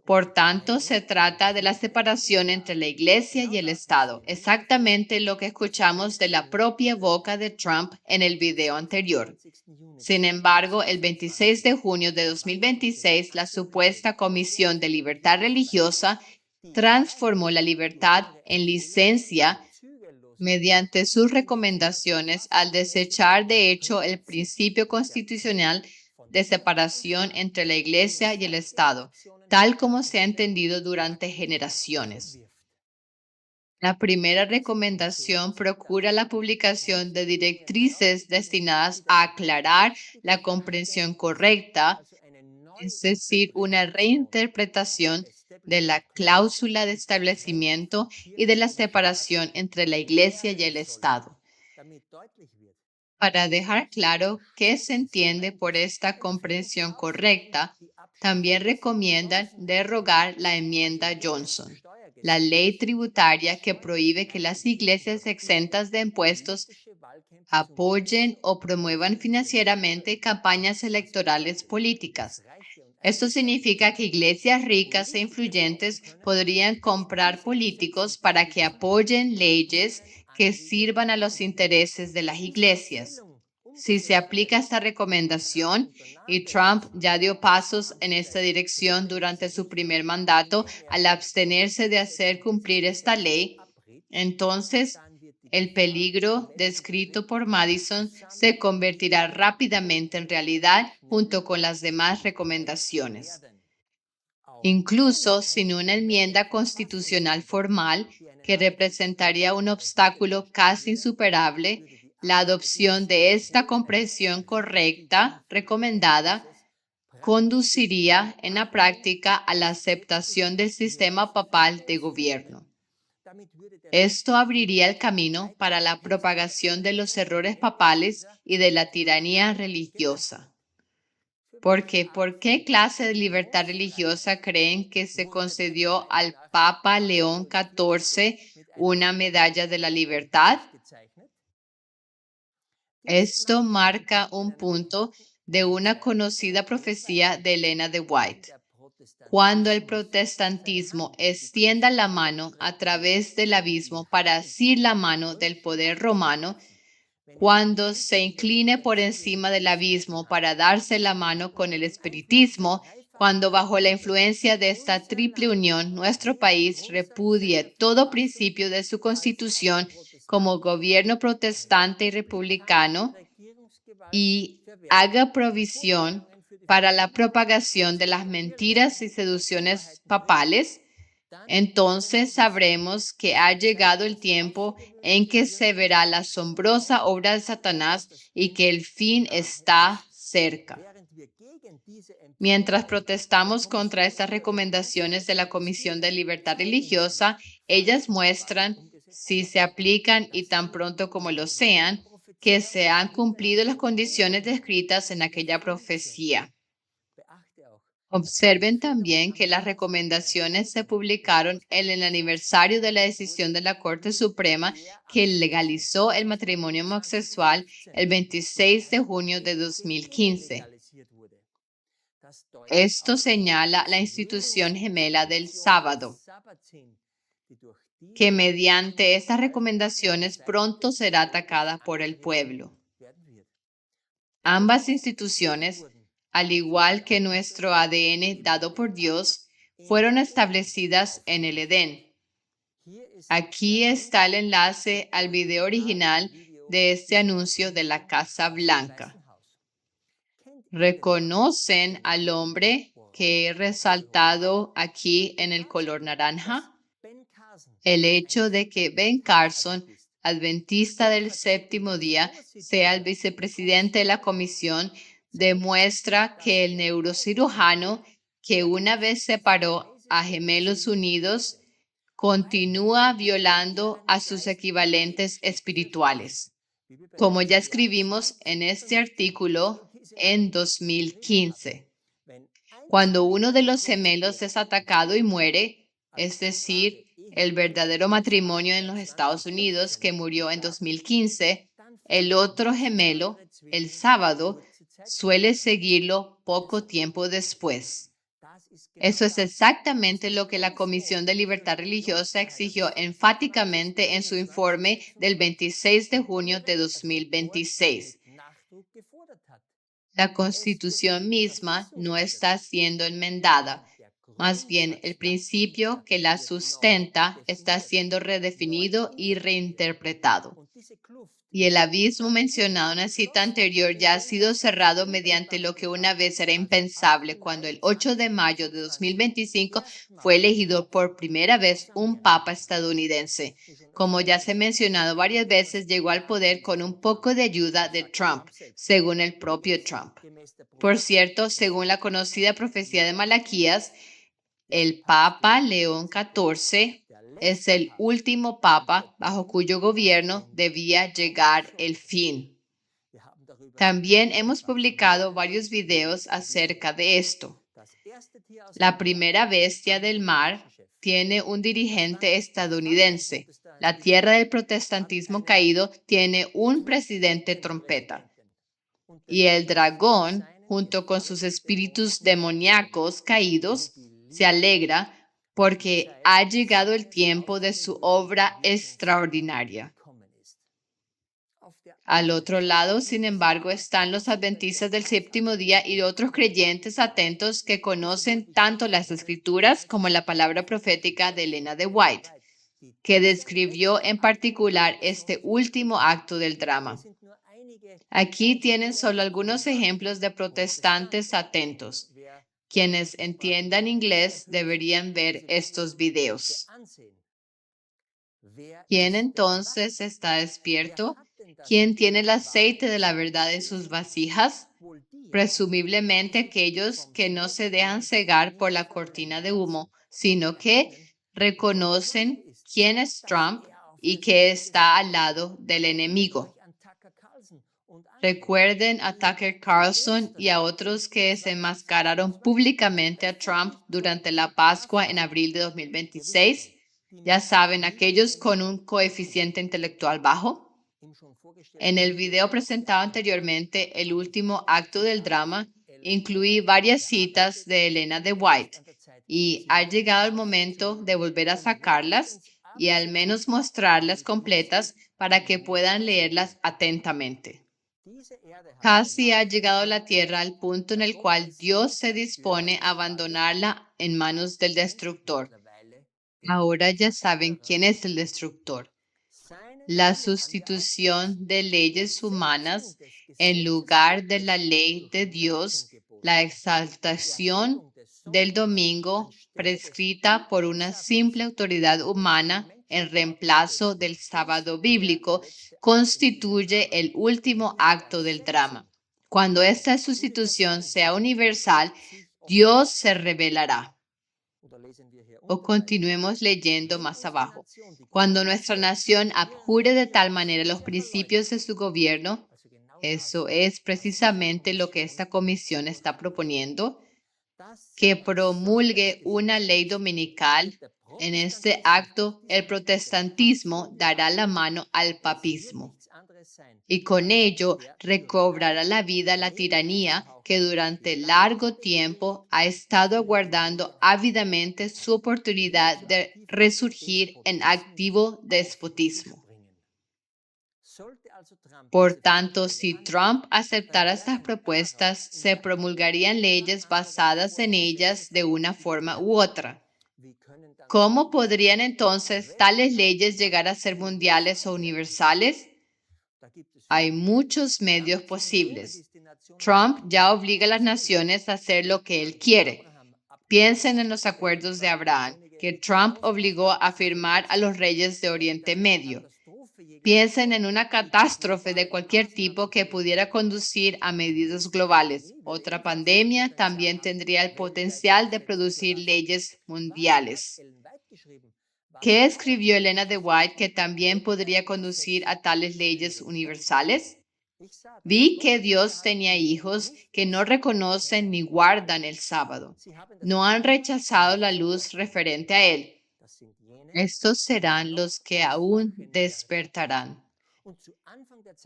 Por tanto, se trata de la separación entre la Iglesia y el Estado, exactamente lo que escuchamos de la propia boca de Trump en el video anterior. Sin embargo, el 26 de junio de 2026, la supuesta Comisión de Libertad Religiosa transformó la libertad en licencia mediante sus recomendaciones al desechar de hecho el principio constitucional de separación entre la Iglesia y el Estado, tal como se ha entendido durante generaciones. La primera recomendación procura la publicación de directrices destinadas a aclarar la comprensión correcta, es decir, una reinterpretación de la cláusula de establecimiento y de la separación entre la Iglesia y el Estado. Para dejar claro qué se entiende por esta comprensión correcta, también recomiendan derogar la enmienda Johnson, la ley tributaria que prohíbe que las iglesias exentas de impuestos apoyen o promuevan financieramente campañas electorales políticas. Esto significa que iglesias ricas e influyentes podrían comprar políticos para que apoyen leyes que sirvan a los intereses de las iglesias. Si se aplica esta recomendación, y Trump ya dio pasos en esta dirección durante su primer mandato al abstenerse de hacer cumplir esta ley, entonces el peligro descrito por Madison se convertirá rápidamente en realidad junto con las demás recomendaciones. Incluso sin una enmienda constitucional formal que representaría un obstáculo casi insuperable, la adopción de esta comprensión correcta recomendada conduciría en la práctica a la aceptación del sistema papal de gobierno. Esto abriría el camino para la propagación de los errores papales y de la tiranía religiosa. Porque, ¿por qué clase de libertad religiosa creen que se concedió al Papa León XIV una medalla de la libertad? Esto marca un punto de una conocida profecía de Elena de White. Cuando el protestantismo extienda la mano a través del abismo para asir la mano del poder romano, cuando se incline por encima del abismo para darse la mano con el espiritismo, cuando bajo la influencia de esta triple unión nuestro país repudie todo principio de su constitución como gobierno protestante y republicano y haga provisión para la propagación de las mentiras y seducciones papales, entonces sabremos que ha llegado el tiempo en que se verá la asombrosa obra de Satanás y que el fin está cerca. Mientras protestamos contra estas recomendaciones de la Comisión de Libertad Religiosa, ellas muestran, si se aplican y tan pronto como lo sean, que se han cumplido las condiciones descritas en aquella profecía. Observen también que las recomendaciones se publicaron en el aniversario de la decisión de la Corte Suprema que legalizó el matrimonio homosexual el 26 de junio de 2015. Esto señala la institución gemela del sábado, que mediante estas recomendaciones pronto será atacada por el pueblo. Ambas instituciones, al igual que nuestro ADN dado por Dios, fueron establecidas en el Edén. Aquí está el enlace al video original de este anuncio de la Casa Blanca. ¿Reconocen al hombre que he resaltado aquí en el color naranja? El hecho de que Ben Carson, adventista del séptimo día, sea el vicepresidente de la comisión, demuestra que el neurocirujano que una vez separó a Gemelos Unidos continúa violando a sus equivalentes espirituales, como ya escribimos en este artículo en 2015. Cuando uno de los gemelos es atacado y muere, es decir, el verdadero matrimonio en los Estados Unidos que murió en 2015, el otro gemelo, el sábado, suele seguirlo poco tiempo después. Eso es exactamente lo que la Comisión de Libertad Religiosa exigió enfáticamente en su informe del 26 de junio de 2026. La Constitución misma no está siendo enmendada. Más bien, el principio que la sustenta está siendo redefinido y reinterpretado. Y el abismo mencionado en la cita anterior ya ha sido cerrado mediante lo que una vez era impensable cuando el 8 de mayo de 2025 fue elegido por primera vez un papa estadounidense. Como ya se ha mencionado varias veces, llegó al poder con un poco de ayuda de Trump, según el propio Trump. Por cierto, según la conocida profecía de Malaquías, el Papa León XIV es el último papa bajo cuyo gobierno debía llegar el fin. También hemos publicado varios videos acerca de esto. La primera bestia del mar tiene un dirigente estadounidense. La tierra del protestantismo caído tiene un presidente trompeta. Y el dragón, junto con sus espíritus demoníacos caídos, se alegra porque ha llegado el tiempo de su obra extraordinaria. Al otro lado, sin embargo, están los adventistas del séptimo día y otros creyentes atentos que conocen tanto las escrituras como la palabra profética de Elena de White, que describió en particular este último acto del drama. Aquí tienen solo algunos ejemplos de protestantes atentos. Quienes entiendan inglés deberían ver estos videos. ¿Quién entonces está despierto? ¿Quién tiene el aceite de la verdad en sus vasijas? Presumiblemente aquellos que no se dejan cegar por la cortina de humo, sino que reconocen quién es Trump y que está al lado del enemigo. Recuerden a Tucker Carlson y a otros que se enmascararon públicamente a Trump durante la Pascua en abril de 2026. Ya saben, aquellos con un coeficiente intelectual bajo. En el video presentado anteriormente, el último acto del drama, incluí varias citas de Elena de White y ha llegado el momento de volver a sacarlas y al menos mostrarlas completas para que puedan leerlas atentamente. Casi ha llegado la tierra al punto en el cual Dios se dispone a abandonarla en manos del destructor. Ahora ya saben quién es el destructor. La sustitución de leyes humanas en lugar de la ley de Dios la exaltación del domingo prescrita por una simple autoridad humana en reemplazo del sábado bíblico constituye el último acto del drama. Cuando esta sustitución sea universal, Dios se revelará. O continuemos leyendo más abajo. Cuando nuestra nación abjure de tal manera los principios de su gobierno, eso es precisamente lo que esta comisión está proponiendo, que promulgue una ley dominical. En este acto, el protestantismo dará la mano al papismo y con ello recobrará la vida la tiranía que durante largo tiempo ha estado aguardando ávidamente su oportunidad de resurgir en activo despotismo. Por tanto, si Trump aceptara estas propuestas, se promulgarían leyes basadas en ellas de una forma u otra. ¿Cómo podrían entonces tales leyes llegar a ser mundiales o universales? Hay muchos medios posibles. Trump ya obliga a las naciones a hacer lo que él quiere. Piensen en los acuerdos de Abraham, que Trump obligó a firmar a los reyes de Oriente Medio. Piensen en una catástrofe de cualquier tipo que pudiera conducir a medidas globales. Otra pandemia también tendría el potencial de producir leyes mundiales. ¿Qué escribió Elena de White que también podría conducir a tales leyes universales? Vi que Dios tenía hijos que no reconocen ni guardan el sábado. No han rechazado la luz referente a él. Estos serán los que aún despertarán.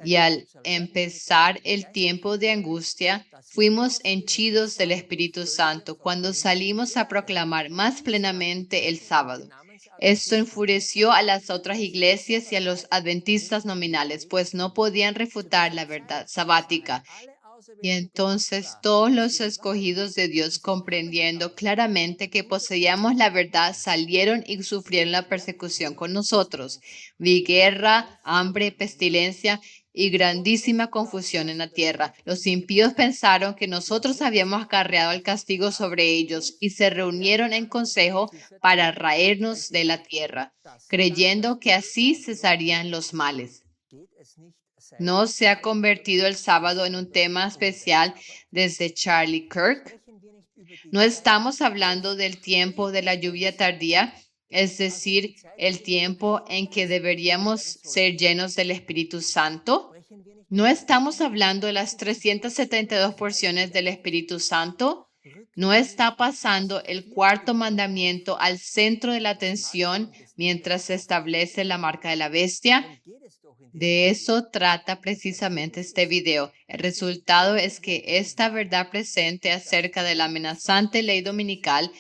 Y al empezar el tiempo de angustia, fuimos henchidos del Espíritu Santo cuando salimos a proclamar más plenamente el sábado. Esto enfureció a las otras iglesias y a los adventistas nominales, pues no podían refutar la verdad sabática. Y entonces todos los escogidos de Dios, comprendiendo claramente que poseíamos la verdad, salieron y sufrieron la persecución con nosotros. Vi guerra, hambre, pestilencia y grandísima confusión en la tierra. Los impíos pensaron que nosotros habíamos acarreado el castigo sobre ellos y se reunieron en consejo para raernos de la tierra, creyendo que así cesarían los males. ¿No se ha convertido el sábado en un tema especial desde Charlie Kirk? ¿No estamos hablando del tiempo de la lluvia tardía, es decir, el tiempo en que deberíamos ser llenos del Espíritu Santo? ¿No estamos hablando de las 372 porciones del Espíritu Santo? ¿No está pasando el cuarto mandamiento al centro de la atención mientras se establece la marca de la bestia? De eso trata precisamente este video. El resultado es que esta verdad presente acerca de la amenazante ley dominical,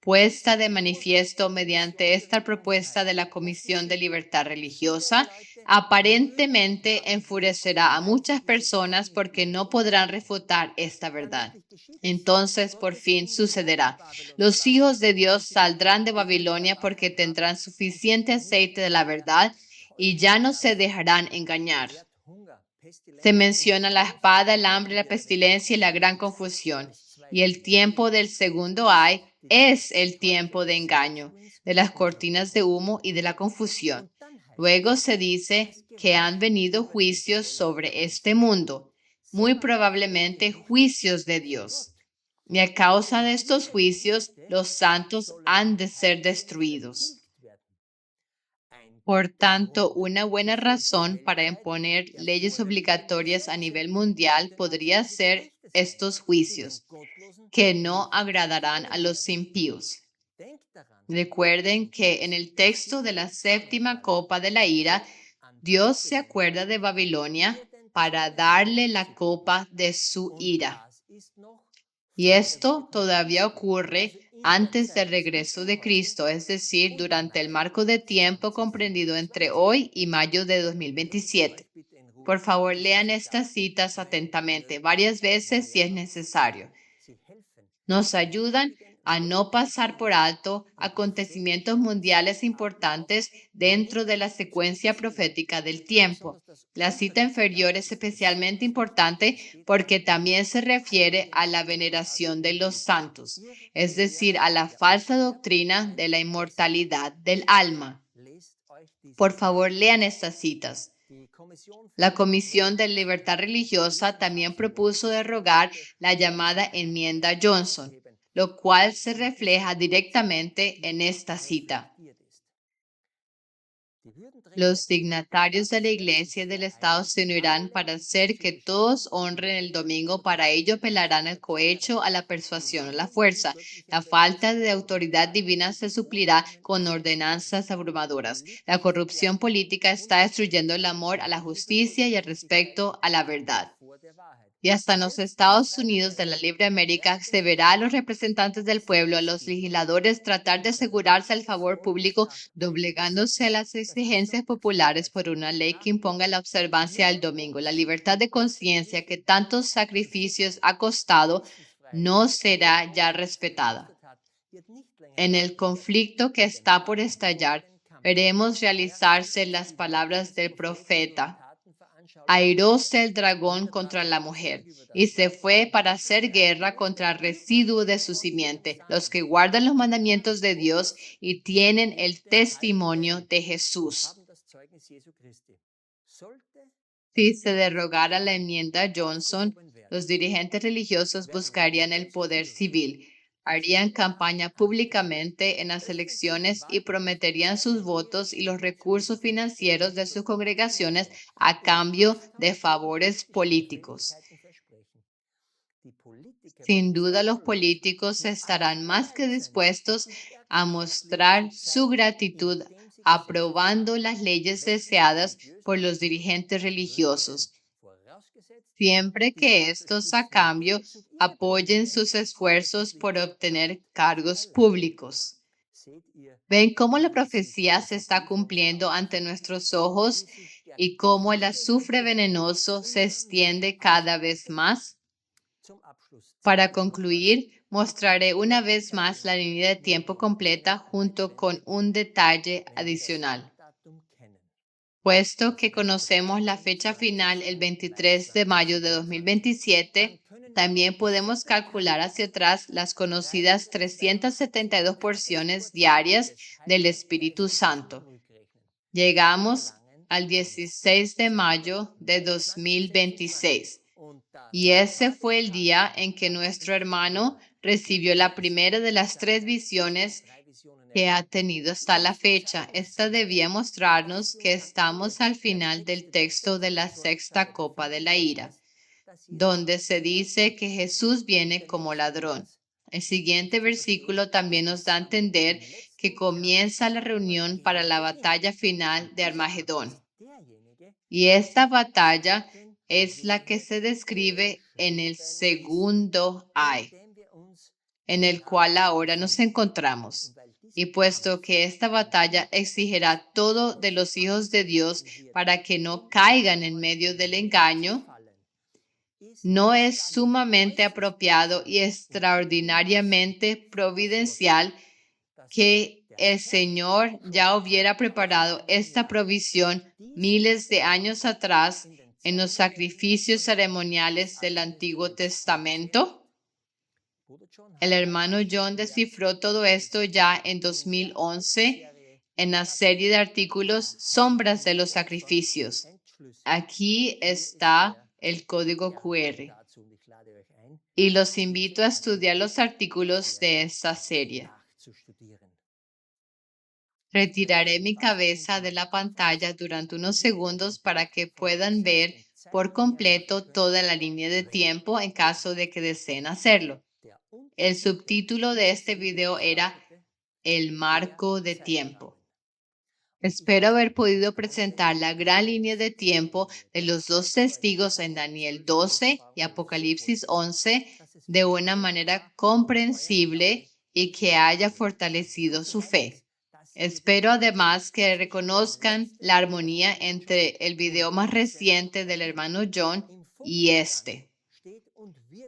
puesta de manifiesto mediante esta propuesta de la Comisión de Libertad Religiosa, aparentemente enfurecerá a muchas personas porque no podrán refutar esta verdad. Entonces, por fin sucederá. Los hijos de Dios saldrán de Babilonia porque tendrán suficiente aceite de la verdad y ya no se dejarán engañar. Se menciona la espada, el hambre, la pestilencia y la gran confusión. Y el tiempo del segundo ay es el tiempo de engaño, de las cortinas de humo y de la confusión. Luego se dice que han venido juicios sobre este mundo, muy probablemente juicios de Dios. Y a causa de estos juicios, los santos han de ser destruidos. Por tanto, una buena razón para imponer leyes obligatorias a nivel mundial podría ser estos juicios, que no agradarán a los impíos. Recuerden que en el texto de la séptima copa de la ira, Dios se acuerda de Babilonia para darle la copa de su ira. Y esto todavía ocurre antes del regreso de Cristo, es decir, durante el marco de tiempo comprendido entre hoy y mayo de 2027. Por favor, lean estas citas atentamente, varias veces si es necesario. Nos ayudan a no pasar por alto acontecimientos mundiales importantes dentro de la secuencia profética del tiempo. La cita inferior es especialmente importante porque también se refiere a la veneración de los santos, es decir, a la falsa doctrina de la inmortalidad del alma. Por favor, lean estas citas. La Comisión de Libertad Religiosa también propuso derogar la llamada enmienda Johnson, lo cual se refleja directamente en esta cita. Los dignatarios de la Iglesia del Estado se unirán para hacer que todos honren el domingo. Para ello apelarán al cohecho, a la persuasión, a la fuerza. La falta de autoridad divina se suplirá con ordenanzas abrumadoras. La corrupción política está destruyendo el amor a la justicia y el respeto a la verdad. Y hasta en los Estados Unidos de la Libre América se verá a los representantes del pueblo, a los legisladores tratar de asegurarse el favor público, doblegándose a las exigencias populares por una ley que imponga la observancia del domingo. La libertad de conciencia que tantos sacrificios ha costado no será ya respetada. En el conflicto que está por estallar, veremos realizarse las palabras del profeta. Airóse el dragón contra la mujer y se fue para hacer guerra contra el residuo de su simiente, los que guardan los mandamientos de Dios y tienen el testimonio de Jesús. Si se derogara la enmienda Johnson, los dirigentes religiosos buscarían el poder civil, harían campaña públicamente en las elecciones y prometerían sus votos y los recursos financieros de sus congregaciones a cambio de favores políticos. Sin duda, los políticos estarán más que dispuestos a mostrar su gratitud aprobando las leyes deseadas por los dirigentes religiosos, siempre que estos a cambio apoyen sus esfuerzos por obtener cargos públicos. ¿Ven cómo la profecía se está cumpliendo ante nuestros ojos y cómo el azufre venenoso se extiende cada vez más? Para concluir, mostraré una vez más la línea de tiempo completa junto con un detalle adicional. Puesto que conocemos la fecha final, el 23 de mayo de 2027, también podemos calcular hacia atrás las conocidas 372 porciones diarias del Espíritu Santo. Llegamos al 16 de mayo de 2026. Y ese fue el día en que nuestro hermano recibió la primera de las 3 visiones que ha tenido hasta la fecha. Esta debía mostrarnos que estamos al final del texto de la sexta copa de la ira, donde se dice que Jesús viene como ladrón. El siguiente versículo también nos da a entender que comienza la reunión para la batalla final de Armagedón. Y esta batalla es la que se describe en el segundo ay, en el cual ahora nos encontramos. Y puesto que esta batalla exigirá todo de los hijos de Dios para que no caigan en medio del engaño, no es sumamente apropiado y extraordinariamente providencial que el Señor ya hubiera preparado esta provisión miles de años atrás en los sacrificios ceremoniales del Antiguo Testamento? El hermano John descifró todo esto ya en 2011 en la serie de artículos Sombras de los Sacrificios. Aquí está el código QR y los invito a estudiar los artículos de esta serie. Retiraré mi cabeza de la pantalla durante unos segundos para que puedan ver por completo toda la línea de tiempo en caso de que deseen hacerlo. El subtítulo de este video era El marco de tiempo. Espero haber podido presentar la gran línea de tiempo de los dos testigos en Daniel 12 y Apocalipsis 11 de una manera comprensible y que haya fortalecido su fe. Espero además que reconozcan la armonía entre el video más reciente del hermano John y este.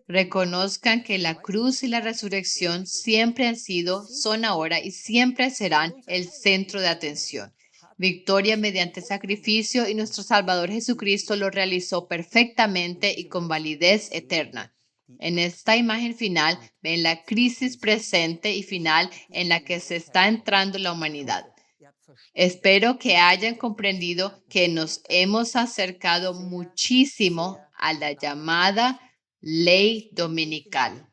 Reconozcan que la cruz y la resurrección siempre han sido, son ahora y siempre serán el centro de atención. Victoria mediante sacrificio y nuestro Salvador Jesucristo lo realizó perfectamente y con validez eterna. En esta imagen final ven la crisis presente y final en la que se está entrando la humanidad. Espero que hayan comprendido que nos hemos acercado muchísimo a la llamada ley dominical.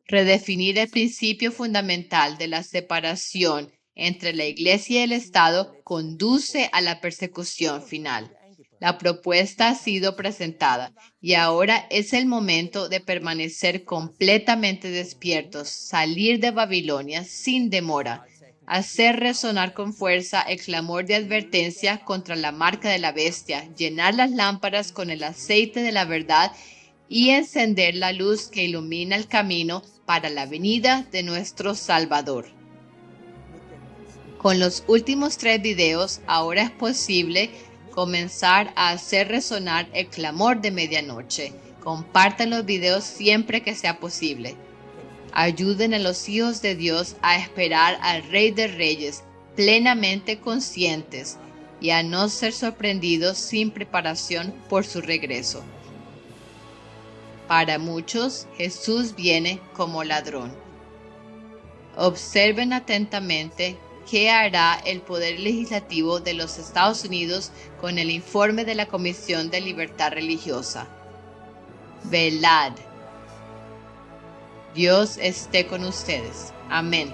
Redefinir el principio fundamental de la separación entre la Iglesia y el Estado conduce a la persecución final. La propuesta ha sido presentada y ahora es el momento de permanecer completamente despiertos, salir de Babilonia sin demora, hacer resonar con fuerza el clamor de advertencia contra la marca de la bestia, llenar las lámparas con el aceite de la verdad y encender la luz que ilumina el camino para la venida de nuestro Salvador. Con los últimos 3 videos, ahora es posible comenzar a hacer resonar el clamor de medianoche. Compartan los videos siempre que sea posible. Ayuden a los hijos de Dios a esperar al Rey de Reyes plenamente conscientes y a no ser sorprendidos sin preparación por su regreso. Para muchos, Jesús viene como ladrón. Observen atentamente qué hará el Poder Legislativo de los Estados Unidos con el informe de la Comisión de Libertad Religiosa. Velad. Dios esté con ustedes. Amén.